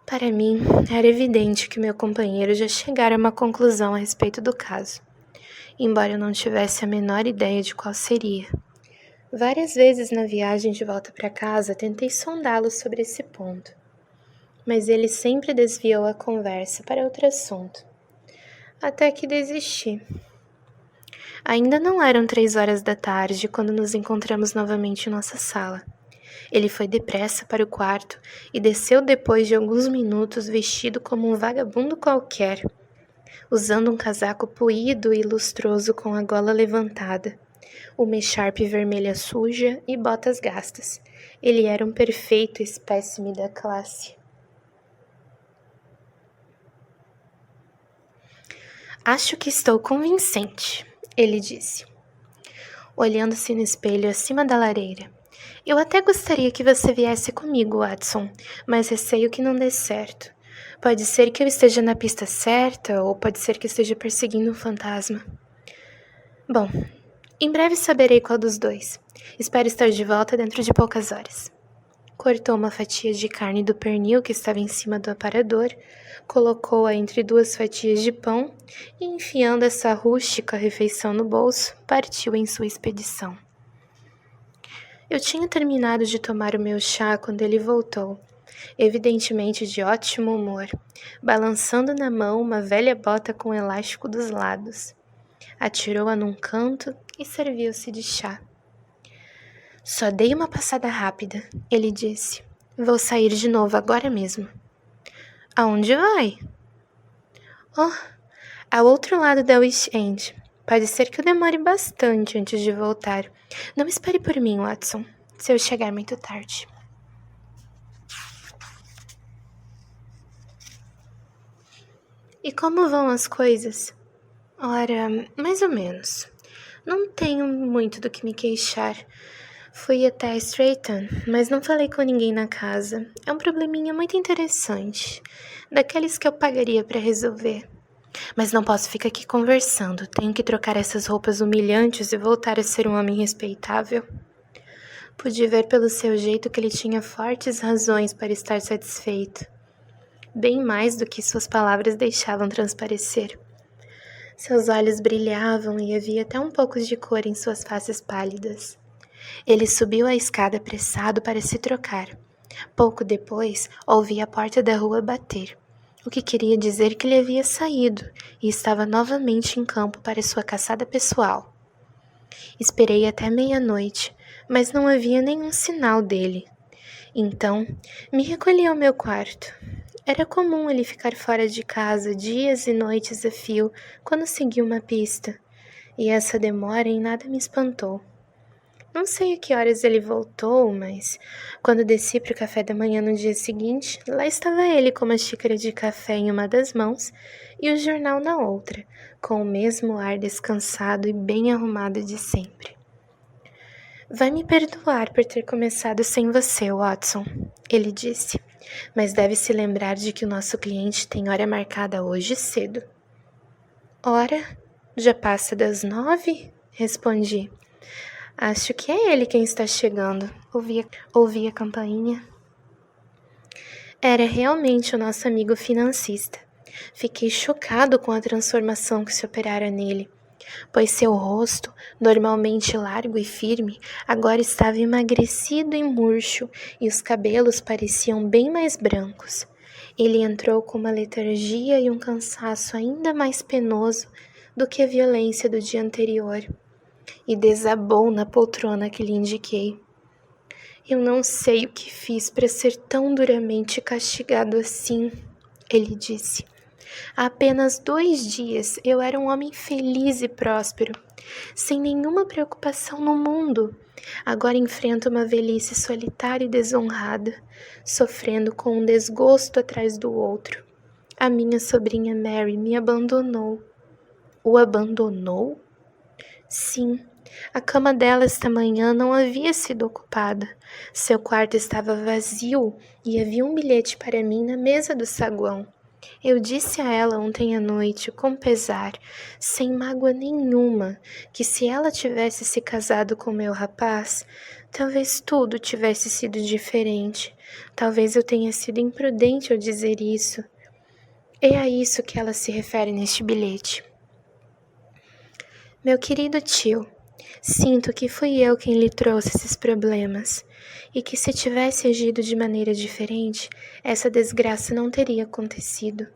Para mim, era evidente que meu companheiro já chegara a uma conclusão a respeito do caso, embora eu não tivesse a menor ideia de qual seria. Várias vezes na viagem de volta para casa tentei sondá-lo sobre esse ponto, mas ele sempre desviou a conversa para outro assunto, até que desisti. Ainda não eram 3 horas da tarde quando nos encontramos novamente em nossa sala. Ele foi depressa para o quarto e desceu depois de alguns minutos vestido como um vagabundo qualquer, usando um casaco poído e lustroso com a gola levantada, uma echarpe vermelha suja e botas gastas. Ele era um perfeito espécime da classe. Acho que estou convincente, ele disse, olhando-se no espelho acima da lareira. Eu até gostaria que você viesse comigo, Watson, mas receio que não dê certo. Pode ser que eu esteja na pista certa, ou pode ser que esteja perseguindo um fantasma. Bom, em breve saberei qual dos dois. Espero estar de volta dentro de poucas horas. Cortou uma fatia de carne do pernil que estava em cima do aparador, colocou-a entre 2 fatias de pão e, enfiando essa rústica refeição no bolso, partiu em sua expedição. Eu tinha terminado de tomar o meu chá quando ele voltou. evidentemente de ótimo humor, balançando na mão uma velha bota com elástico dos lados. Atirou-a num canto e serviu-se de chá. Só dei uma passada rápida, ele disse. Vou sair de novo agora mesmo. Aonde vai? Oh, ao outro lado da West End. Pode ser que eu demore bastante antes de voltar. Não espere por mim, Watson, se eu chegar muito tarde. E como vão as coisas? Ora, mais ou menos. Não tenho muito do que me queixar. Fui até Stratton, mas não falei com ninguém na casa. É um probleminha muito interessante, daqueles que eu pagaria para resolver. Mas não posso ficar aqui conversando. Tenho que trocar essas roupas humilhantes e voltar a ser um homem respeitável. Pude ver pelo seu jeito que ele tinha fortes razões para estar satisfeito. Bem mais do que suas palavras deixavam transparecer. Seus olhos brilhavam e havia até um pouco de cor em suas faces pálidas. Ele subiu a escada apressado para se trocar. Pouco depois, ouvi a porta da rua bater, o que queria dizer que ele havia saído e estava novamente em campo para sua caçada pessoal. Esperei até meia-noite, mas não havia nenhum sinal dele. Então, me recolhi ao meu quarto. Era comum ele ficar fora de casa dias e noites a fio quando seguia uma pista, e essa demora em nada me espantou. Não sei a que horas ele voltou, mas quando desci para o café da manhã no dia seguinte, lá estava ele com uma xícara de café em uma das mãos e o jornal na outra, com o mesmo ar descansado e bem arrumado de sempre. Vai me perdoar por ter começado sem você, Watson, ele disse, mas deve se lembrar de que o nosso cliente tem hora marcada hoje cedo. Ora, já passa das 9? Respondi. Acho que é ele quem está chegando. Ouvi a campainha. Era realmente o nosso amigo financista. Fiquei chocado com a transformação que se operara nele, pois seu rosto, normalmente largo e firme, agora estava emagrecido e murcho e os cabelos pareciam bem mais brancos. Ele entrou com uma letargia e um cansaço ainda mais penoso do que a violência do dia anterior. E desabou na poltrona que lhe indiquei. Eu não sei o que fiz para ser tão duramente castigado assim, ele disse. Há apenas 2 dias eu era um homem feliz e próspero, sem nenhuma preocupação no mundo. Agora enfrento uma velhice solitária e desonrada, sofrendo com um desgosto atrás do outro. A minha sobrinha Mary me abandonou. O abandonou? Sim. A cama dela esta manhã não havia sido ocupada. Seu quarto estava vazio e havia um bilhete para mim na mesa do saguão. Eu disse a ela ontem à noite, com pesar, sem mágoa nenhuma, que se ela tivesse se casado com meu rapaz, talvez tudo tivesse sido diferente. Talvez eu tenha sido imprudente ao dizer isso. É a isso que ela se refere neste bilhete. Meu querido tio, sinto que fui eu quem lhe trouxe esses problemas, e que se tivesse agido de maneira diferente, essa desgraça não teria acontecido.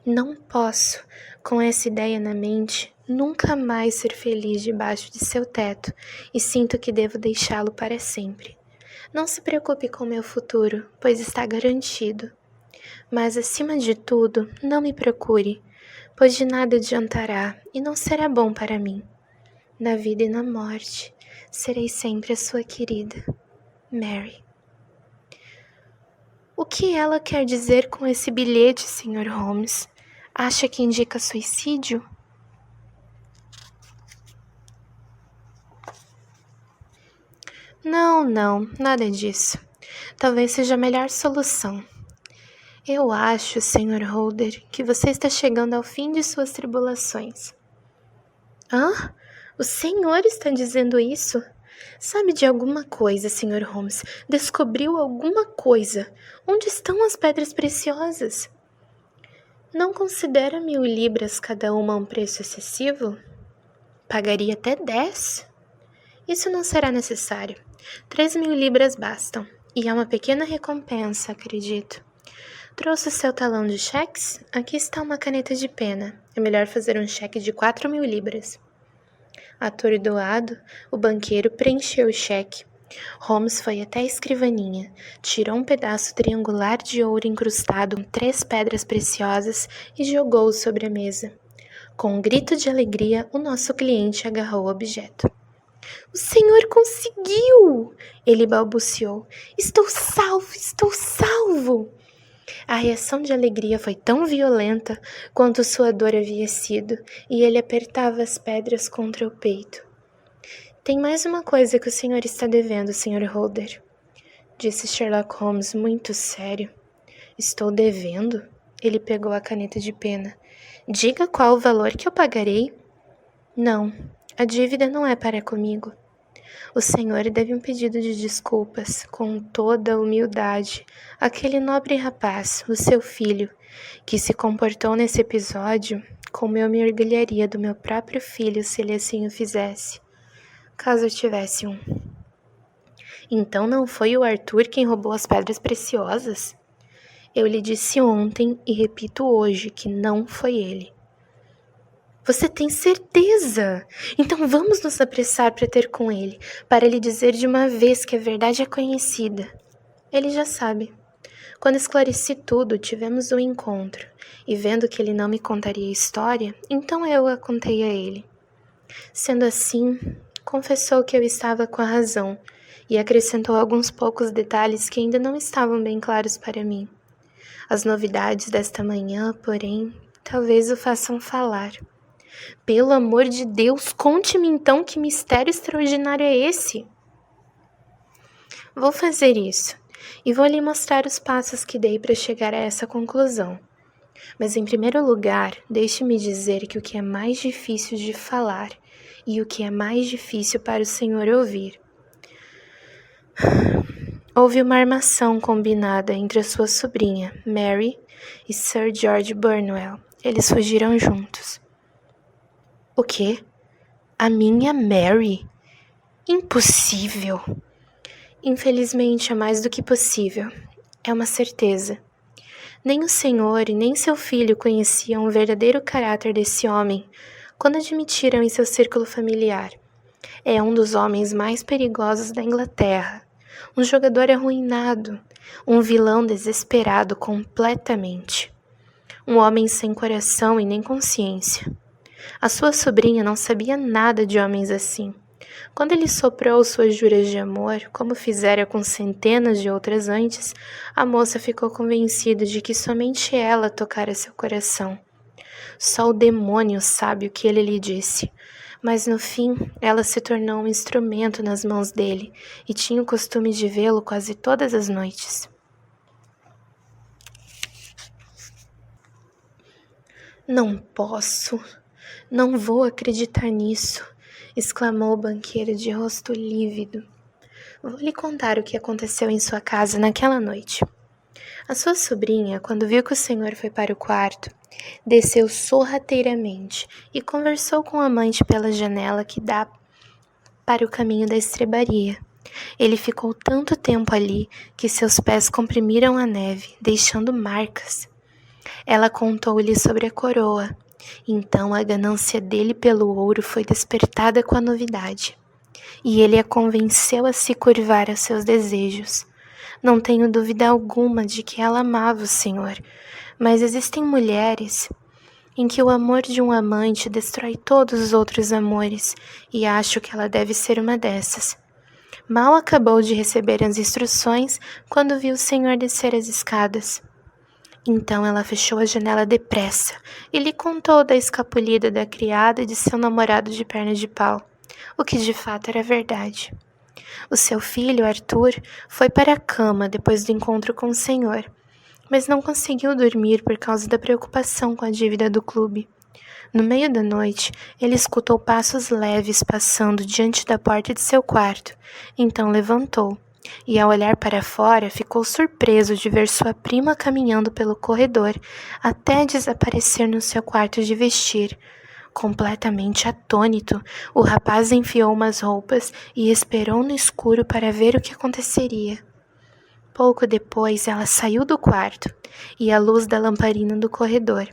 Não posso, com essa ideia na mente, nunca mais ser feliz debaixo de seu teto, e sinto que devo deixá-lo para sempre. Não se preocupe com meu futuro, pois está garantido. Mas, acima de tudo, não me procure, pois de nada adiantará e não será bom para mim. Na vida e na morte, serei sempre a sua querida Mary. O que ela quer dizer com esse bilhete, Sr. Holmes? Acha que indica suicídio? Não, nada disso. Talvez seja a melhor solução. Eu acho, Sr. Holder, que você está chegando ao fim de suas tribulações. Hã? O senhor está dizendo isso? Sabe de alguma coisa, Sr. Holmes? Descobriu alguma coisa? Onde estão as pedras preciosas? Não considera 1.000 libras cada uma um preço excessivo? Pagaria até 10? Isso não será necessário. 3.000 libras bastam. E há uma pequena recompensa, acredito. Trouxe o seu talão de cheques? Aqui está uma caneta de pena. É melhor fazer um cheque de 4.000 libras. Atordoado, o banqueiro preencheu o cheque. Holmes foi até a escrivaninha, tirou um pedaço triangular de ouro incrustado com 3 pedras preciosas e jogou-o sobre a mesa. Com um grito de alegria, o nosso cliente agarrou o objeto. "O senhor conseguiu!" ele balbuciou. "Estou salvo, estou salvo!" A reação de alegria foi tão violenta quanto sua dor havia sido, e ele apertava as pedras contra o peito. "Tem mais uma coisa que o senhor está devendo, Sr. Holder", disse Sherlock Holmes muito sério. "Estou devendo?" Ele pegou a caneta de pena. "Diga qual o valor que eu pagarei." "Não, a dívida não é para comigo. O senhor deve um pedido de desculpas, com toda a humildade, àquele nobre rapaz, o seu filho, que se comportou nesse episódio como eu me orgulharia do meu próprio filho se ele assim o fizesse, caso eu tivesse um." "Então não foi o Arthur quem roubou as pedras preciosas?" "Eu lhe disse ontem e repito hoje que não foi ele." "Você tem certeza? Então vamos nos apressar para ter com ele, para lhe dizer de uma vez que a verdade é conhecida." "Ele já sabe. Quando esclareci tudo, tivemos um encontro, e vendo que ele não me contaria a história, então eu a contei a ele. Sendo assim, confessou que eu estava com a razão, e acrescentou alguns poucos detalhes que ainda não estavam bem claros para mim. As novidades desta manhã, porém, talvez o façam falar." "Pelo amor de Deus, conte-me então que mistério extraordinário é esse?" "Vou fazer isso, e vou lhe mostrar os passos que dei para chegar a essa conclusão. Mas em primeiro lugar, deixe-me dizer que o que é mais difícil de falar e o que é mais difícil para o senhor ouvir. Houve uma armação combinada entre a sua sobrinha, Mary, e Sir George Burnwell. Eles fugiram juntos." "O quê? A minha Mary? Impossível!" "Infelizmente é mais do que possível. É uma certeza. Nem o senhor e nem seu filho conheciam o verdadeiro caráter desse homem quando admitiram em seu círculo familiar. É um dos homens mais perigosos da Inglaterra, um jogador arruinado, um vilão desesperado completamente, um homem sem coração e nem consciência. A sua sobrinha não sabia nada de homens assim. Quando ele soprou suas juras de amor, como fizera com centenas de outras antes, a moça ficou convencida de que somente ela tocara seu coração. Só o demônio sabe o que ele lhe disse, mas no fim ela se tornou um instrumento nas mãos dele e tinha o costume de vê-lo quase todas as noites." "Não posso, não vou acreditar nisso", exclamou o banqueiro de rosto lívido. "Vou lhe contar o que aconteceu em sua casa naquela noite. A sua sobrinha, quando viu que o senhor foi para o quarto, desceu sorrateiramente e conversou com o amante pela janela que dá para o caminho da estrebaria. Ele ficou tanto tempo ali que seus pés comprimiram a neve, deixando marcas. Ela contou-lhe sobre a coroa. Então a ganância dele pelo ouro foi despertada com a novidade, e ele a convenceu a se curvar aos seus desejos. Não tenho dúvida alguma de que ela amava o senhor, mas existem mulheres em que o amor de um amante destrói todos os outros amores, e acho que ela deve ser uma dessas. Mal acabou de receber as instruções quando viu o senhor descer as escadas. Então ela fechou a janela depressa e lhe contou da escapulida da criada e de seu namorado de perna de pau, o que de fato era verdade. O seu filho, Arthur, foi para a cama depois do encontro com o senhor, mas não conseguiu dormir por causa da preocupação com a dívida do clube. No meio da noite, ele escutou passos leves passando diante da porta de seu quarto, então levantou. E ao olhar para fora, ficou surpreso de ver sua prima caminhando pelo corredor até desaparecer no seu quarto de vestir. Completamente atônito, o rapaz enfiou umas roupas e esperou no escuro para ver o que aconteceria. Pouco depois, ela saiu do quarto e à luz da lamparina do corredor,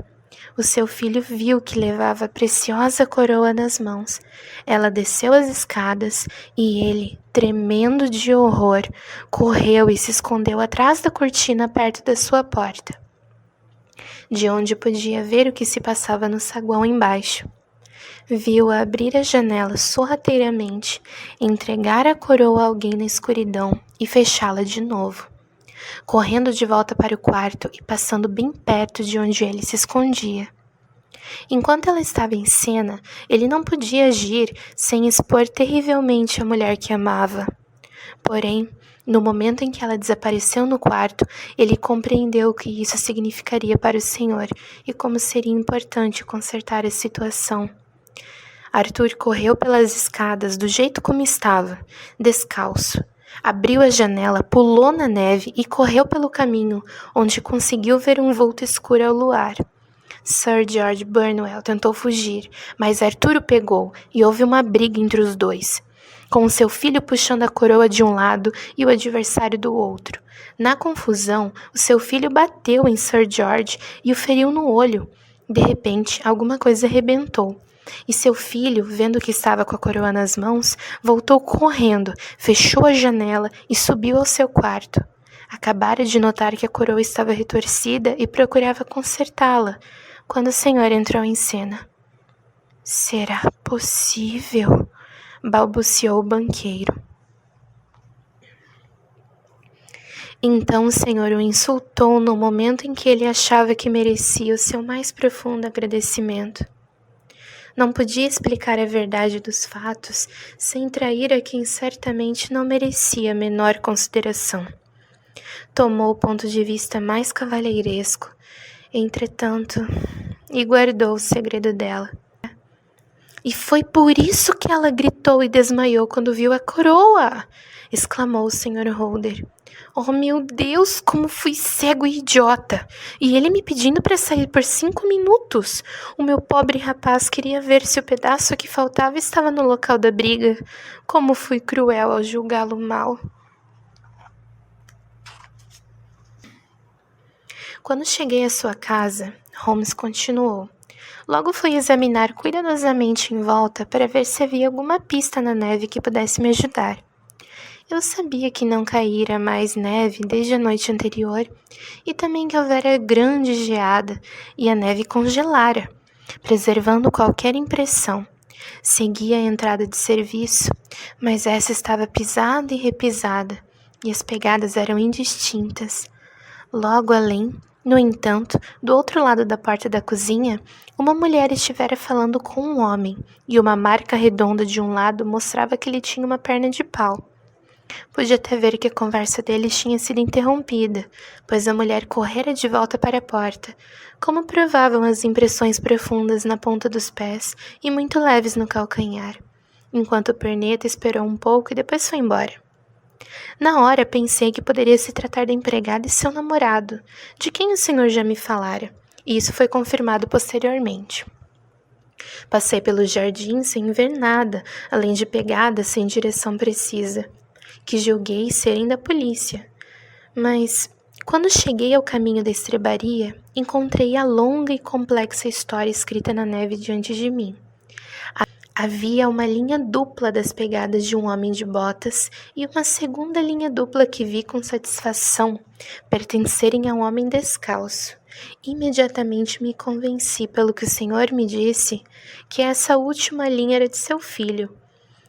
o seu filho viu que levava a preciosa coroa nas mãos. Ela desceu as escadas e ele, tremendo de horror, correu e se escondeu atrás da cortina perto da sua porta, de onde podia ver o que se passava no saguão embaixo. Viu-a abrir a janela sorrateiramente, entregar a coroa a alguém na escuridão e fechá-la de novo, correndo de volta para o quarto e passando bem perto de onde ele se escondia. Enquanto ela estava em cena, ele não podia agir sem expor terrivelmente a mulher que amava. Porém, no momento em que ela desapareceu no quarto, ele compreendeu o que isso significaria para o Senhor e como seria importante consertar a situação. Arthur correu pelas escadas do jeito como estava, descalço. Abriu a janela, pulou na neve e correu pelo caminho, onde conseguiu ver um vulto escuro ao luar. Sir George Burnwell tentou fugir, mas Arthur o pegou e houve uma briga entre os dois, com seu filho puxando a coroa de um lado e o adversário do outro. Na confusão, o seu filho bateu em Sir George e o feriu no olho. De repente, alguma coisa arrebentou. E seu filho, vendo que estava com a coroa nas mãos, voltou correndo, fechou a janela e subiu ao seu quarto. Acabara de notar que a coroa estava retorcida e procurava consertá-la, quando o Senhor entrou em cena. "Será possível?", balbuciou o banqueiro. Então o Senhor o insultou no momento em que ele achava que merecia o seu mais profundo agradecimento. Não podia explicar a verdade dos fatos sem trair a quem certamente não merecia a menor consideração. Tomou o ponto de vista mais cavalheiresco, entretanto, e guardou o segredo dela. "E foi por isso que ela gritou e desmaiou quando viu a coroa!", exclamou o Sr. Holder. "Oh, meu Deus, como fui cego e idiota! E ele me pedindo para sair por 5 minutos! O meu pobre rapaz queria ver se o pedaço que faltava estava no local da briga. Como fui cruel ao julgá-lo mal!" Quando cheguei à sua casa, Holmes continuou, logo fui examinar cuidadosamente em volta para ver se havia alguma pista na neve que pudesse me ajudar. Eu sabia que não caíra mais neve desde a noite anterior e também que houvera grande geada e a neve congelara, preservando qualquer impressão. Segui a entrada de serviço, mas essa estava pisada e repisada e as pegadas eram indistintas. Logo além, no entanto, do outro lado da porta da cozinha, uma mulher estivera falando com um homem e uma marca redonda de um lado mostrava que ele tinha uma perna de pau. Pude até ver que a conversa deles tinha sido interrompida, pois a mulher correra de volta para a porta, como provavam as impressões profundas na ponta dos pés e muito leves no calcanhar, enquanto o perneta esperou um pouco e depois foi embora. Na hora pensei que poderia se tratar da empregada e seu namorado, de quem o senhor já me falara, e isso foi confirmado posteriormente. Passei pelos jardins sem ver nada, além de pegadas sem direção precisa, que julguei serem da polícia. Mas, quando cheguei ao caminho da estrebaria, encontrei a longa e complexa história escrita na neve diante de mim. Havia uma linha dupla das pegadas de um homem de botas e uma segunda linha dupla que vi com satisfação pertencerem a um homem descalço. Imediatamente me convenci pelo que o senhor me disse que essa última linha era de seu filho.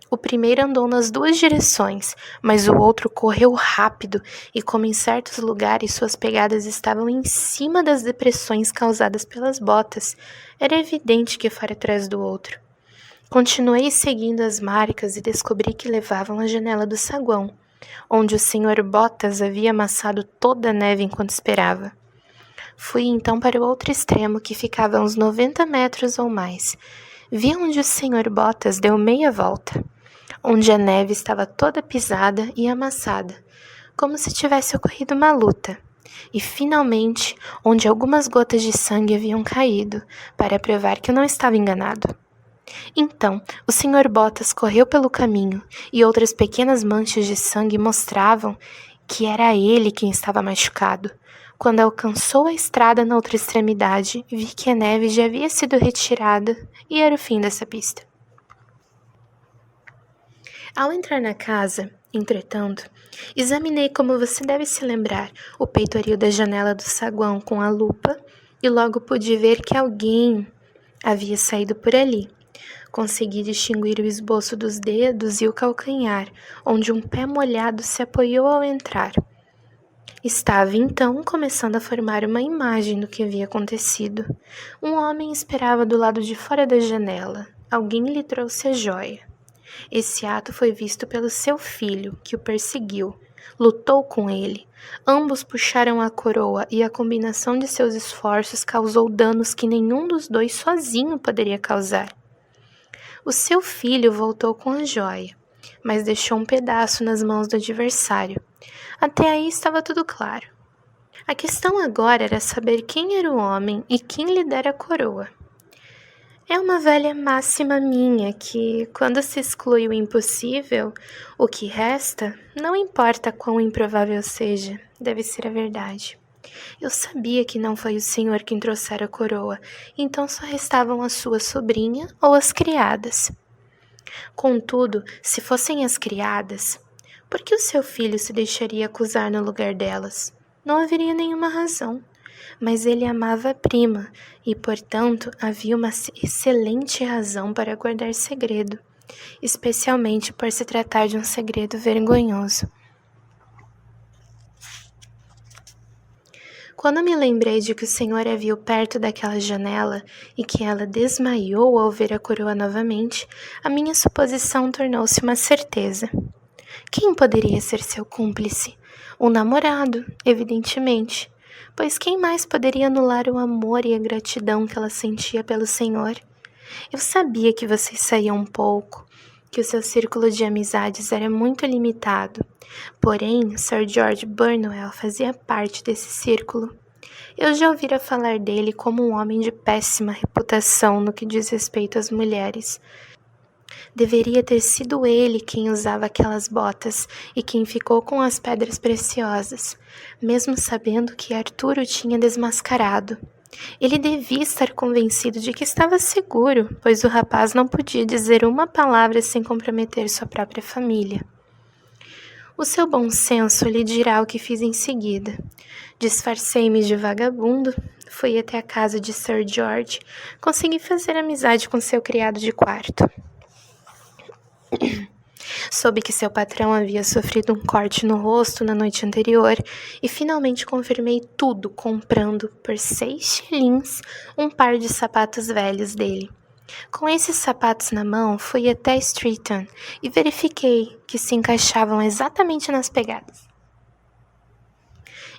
O primeiro andou nas 2 direções, mas o outro correu rápido e, como em certos lugares suas pegadas estavam em cima das depressões causadas pelas botas, era evidente que fora atrás do outro. Continuei seguindo as marcas e descobri que levavam à janela do saguão, onde o Sr. Botas havia amassado toda a neve enquanto esperava. Fui então para o outro extremo, que ficava a uns 90 metros ou mais. Vi onde o Sr. Botas deu meia volta, onde a neve estava toda pisada e amassada, como se tivesse ocorrido uma luta, e finalmente onde algumas gotas de sangue haviam caído, para provar que eu não estava enganado. Então, o Sr. Botas correu pelo caminho, e outras pequenas manchas de sangue mostravam que era ele quem estava machucado. Quando alcançou a estrada na outra extremidade, vi que a neve já havia sido retirada e era o fim dessa pista. Ao entrar na casa, entretanto, examinei, como você deve se lembrar, o peitoril da janela do saguão com a lupa e logo pude ver que alguém havia saído por ali. Consegui distinguir o esboço dos dedos e o calcanhar, onde um pé molhado se apoiou ao entrar. Estava, então, começando a formar uma imagem do que havia acontecido. Um homem esperava do lado de fora da janela. Alguém lhe trouxe a joia. Esse ato foi visto pelo seu filho, que o perseguiu. Lutou com ele. Ambos puxaram a coroa e a combinação de seus esforços causou danos que nenhum dos dois sozinho poderia causar. O seu filho voltou com a joia, mas deixou um pedaço nas mãos do adversário. Até aí estava tudo claro. A questão agora era saber quem era o homem e quem lhe dera a coroa. É uma velha máxima minha que, quando se exclui o impossível, o que resta, não importa quão improvável seja, deve ser a verdade. Eu sabia que não foi o senhor quem trouxera a coroa, então só restavam a sua sobrinha ou as criadas. Contudo, se fossem as criadas, por que o seu filho se deixaria acusar no lugar delas? Não haveria nenhuma razão. Mas ele amava a prima e, portanto, havia uma excelente razão para guardar segredo, especialmente por se tratar de um segredo vergonhoso. Quando me lembrei de que o senhor a viu perto daquela janela e que ela desmaiou ao ver a coroa novamente, a minha suposição tornou-se uma certeza. Quem poderia ser seu cúmplice? Um namorado, evidentemente, pois quem mais poderia anular o amor e a gratidão que ela sentia pelo senhor? Eu sabia que vocês saíam um pouco, que o seu círculo de amizades era muito limitado, porém Sir George Burnwell fazia parte desse círculo. Eu já ouvira falar dele como um homem de péssima reputação no que diz respeito às mulheres. Deveria ter sido ele quem usava aquelas botas e quem ficou com as pedras preciosas, mesmo sabendo que Arthur o tinha desmascarado. Ele devia estar convencido de que estava seguro, pois o rapaz não podia dizer uma palavra sem comprometer sua própria família. O seu bom senso lhe dirá o que fiz em seguida. Disfarcei-me de vagabundo, fui até a casa de Sir George, consegui fazer amizade com seu criado de quarto. Soube que seu patrão havia sofrido um corte no rosto na noite anterior e finalmente confirmei tudo comprando por 6 shillings um par de sapatos velhos dele. Com esses sapatos na mão, fui até Streatham e verifiquei que se encaixavam exatamente nas pegadas.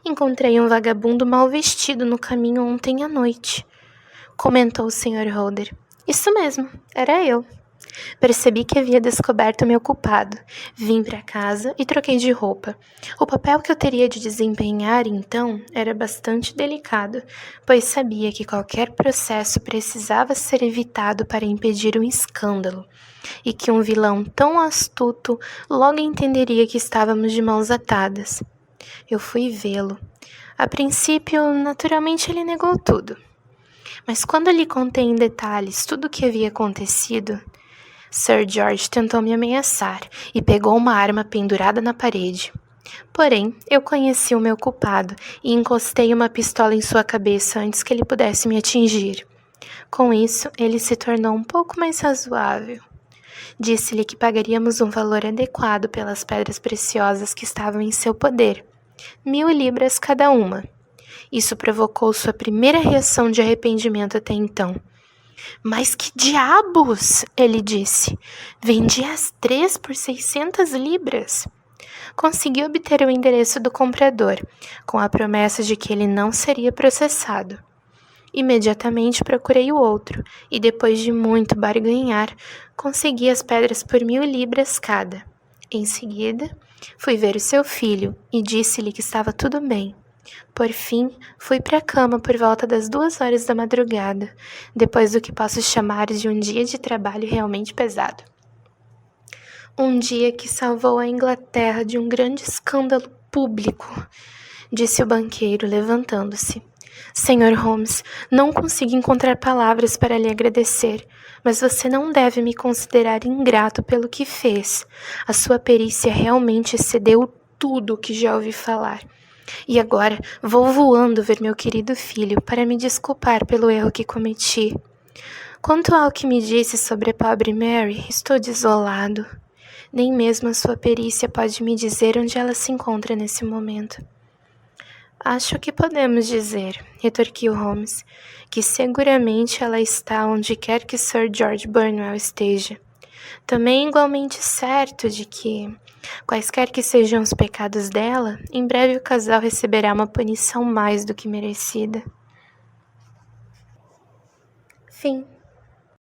Encontrei um vagabundo mal vestido no caminho ontem à noite, comentou o Sr. Holder. Isso mesmo, era eu. Percebi que havia descoberto meu culpado. Vim para casa e troquei de roupa. O papel que eu teria de desempenhar, então, era bastante delicado, pois sabia que qualquer processo precisava ser evitado para impedir um escândalo, e que um vilão tão astuto logo entenderia que estávamos de mãos atadas. Eu fui vê-lo. A princípio, naturalmente, ele negou tudo. Mas quando lhe contei em detalhes tudo o que havia acontecido, Sir George tentou me ameaçar e pegou uma arma pendurada na parede. Porém, eu conheci o meu culpado e encostei uma pistola em sua cabeça antes que ele pudesse me atingir. Com isso, ele se tornou um pouco mais razoável. Disse-lhe que pagaríamos um valor adequado pelas pedras preciosas que estavam em seu poder, 1.000 libras cada uma. Isso provocou sua primeira reação de arrependimento até então. Mas que diabos, ele disse. Vendi as 3 por 600 libras. Consegui obter o endereço do comprador, com a promessa de que ele não seria processado. Imediatamente procurei o outro, e depois de muito barganhar, consegui as pedras por 1.000 libras cada. Em seguida, fui ver o seu filho e disse-lhe que estava tudo bem. Por fim, fui para a cama por volta das 2 horas da madrugada, depois do que posso chamar de um dia de trabalho realmente pesado. Um dia que salvou a Inglaterra de um grande escândalo público, disse o banqueiro, levantando-se. Senhor Holmes, não consigo encontrar palavras para lhe agradecer, mas você não deve me considerar ingrato pelo que fez. A sua perícia realmente excedeu tudo o que já ouvi falar. E agora vou voando ver meu querido filho para me desculpar pelo erro que cometi. Quanto ao que me disse sobre a pobre Mary, estou desolado. Nem mesmo a sua perícia pode me dizer onde ela se encontra nesse momento. Acho que podemos dizer, retorquiu Holmes, que seguramente ela está onde quer que Sir George Burnwell esteja. Também igualmente certo de que, quaisquer que sejam os pecados dela, em breve o casal receberá uma punição mais do que merecida. Fim.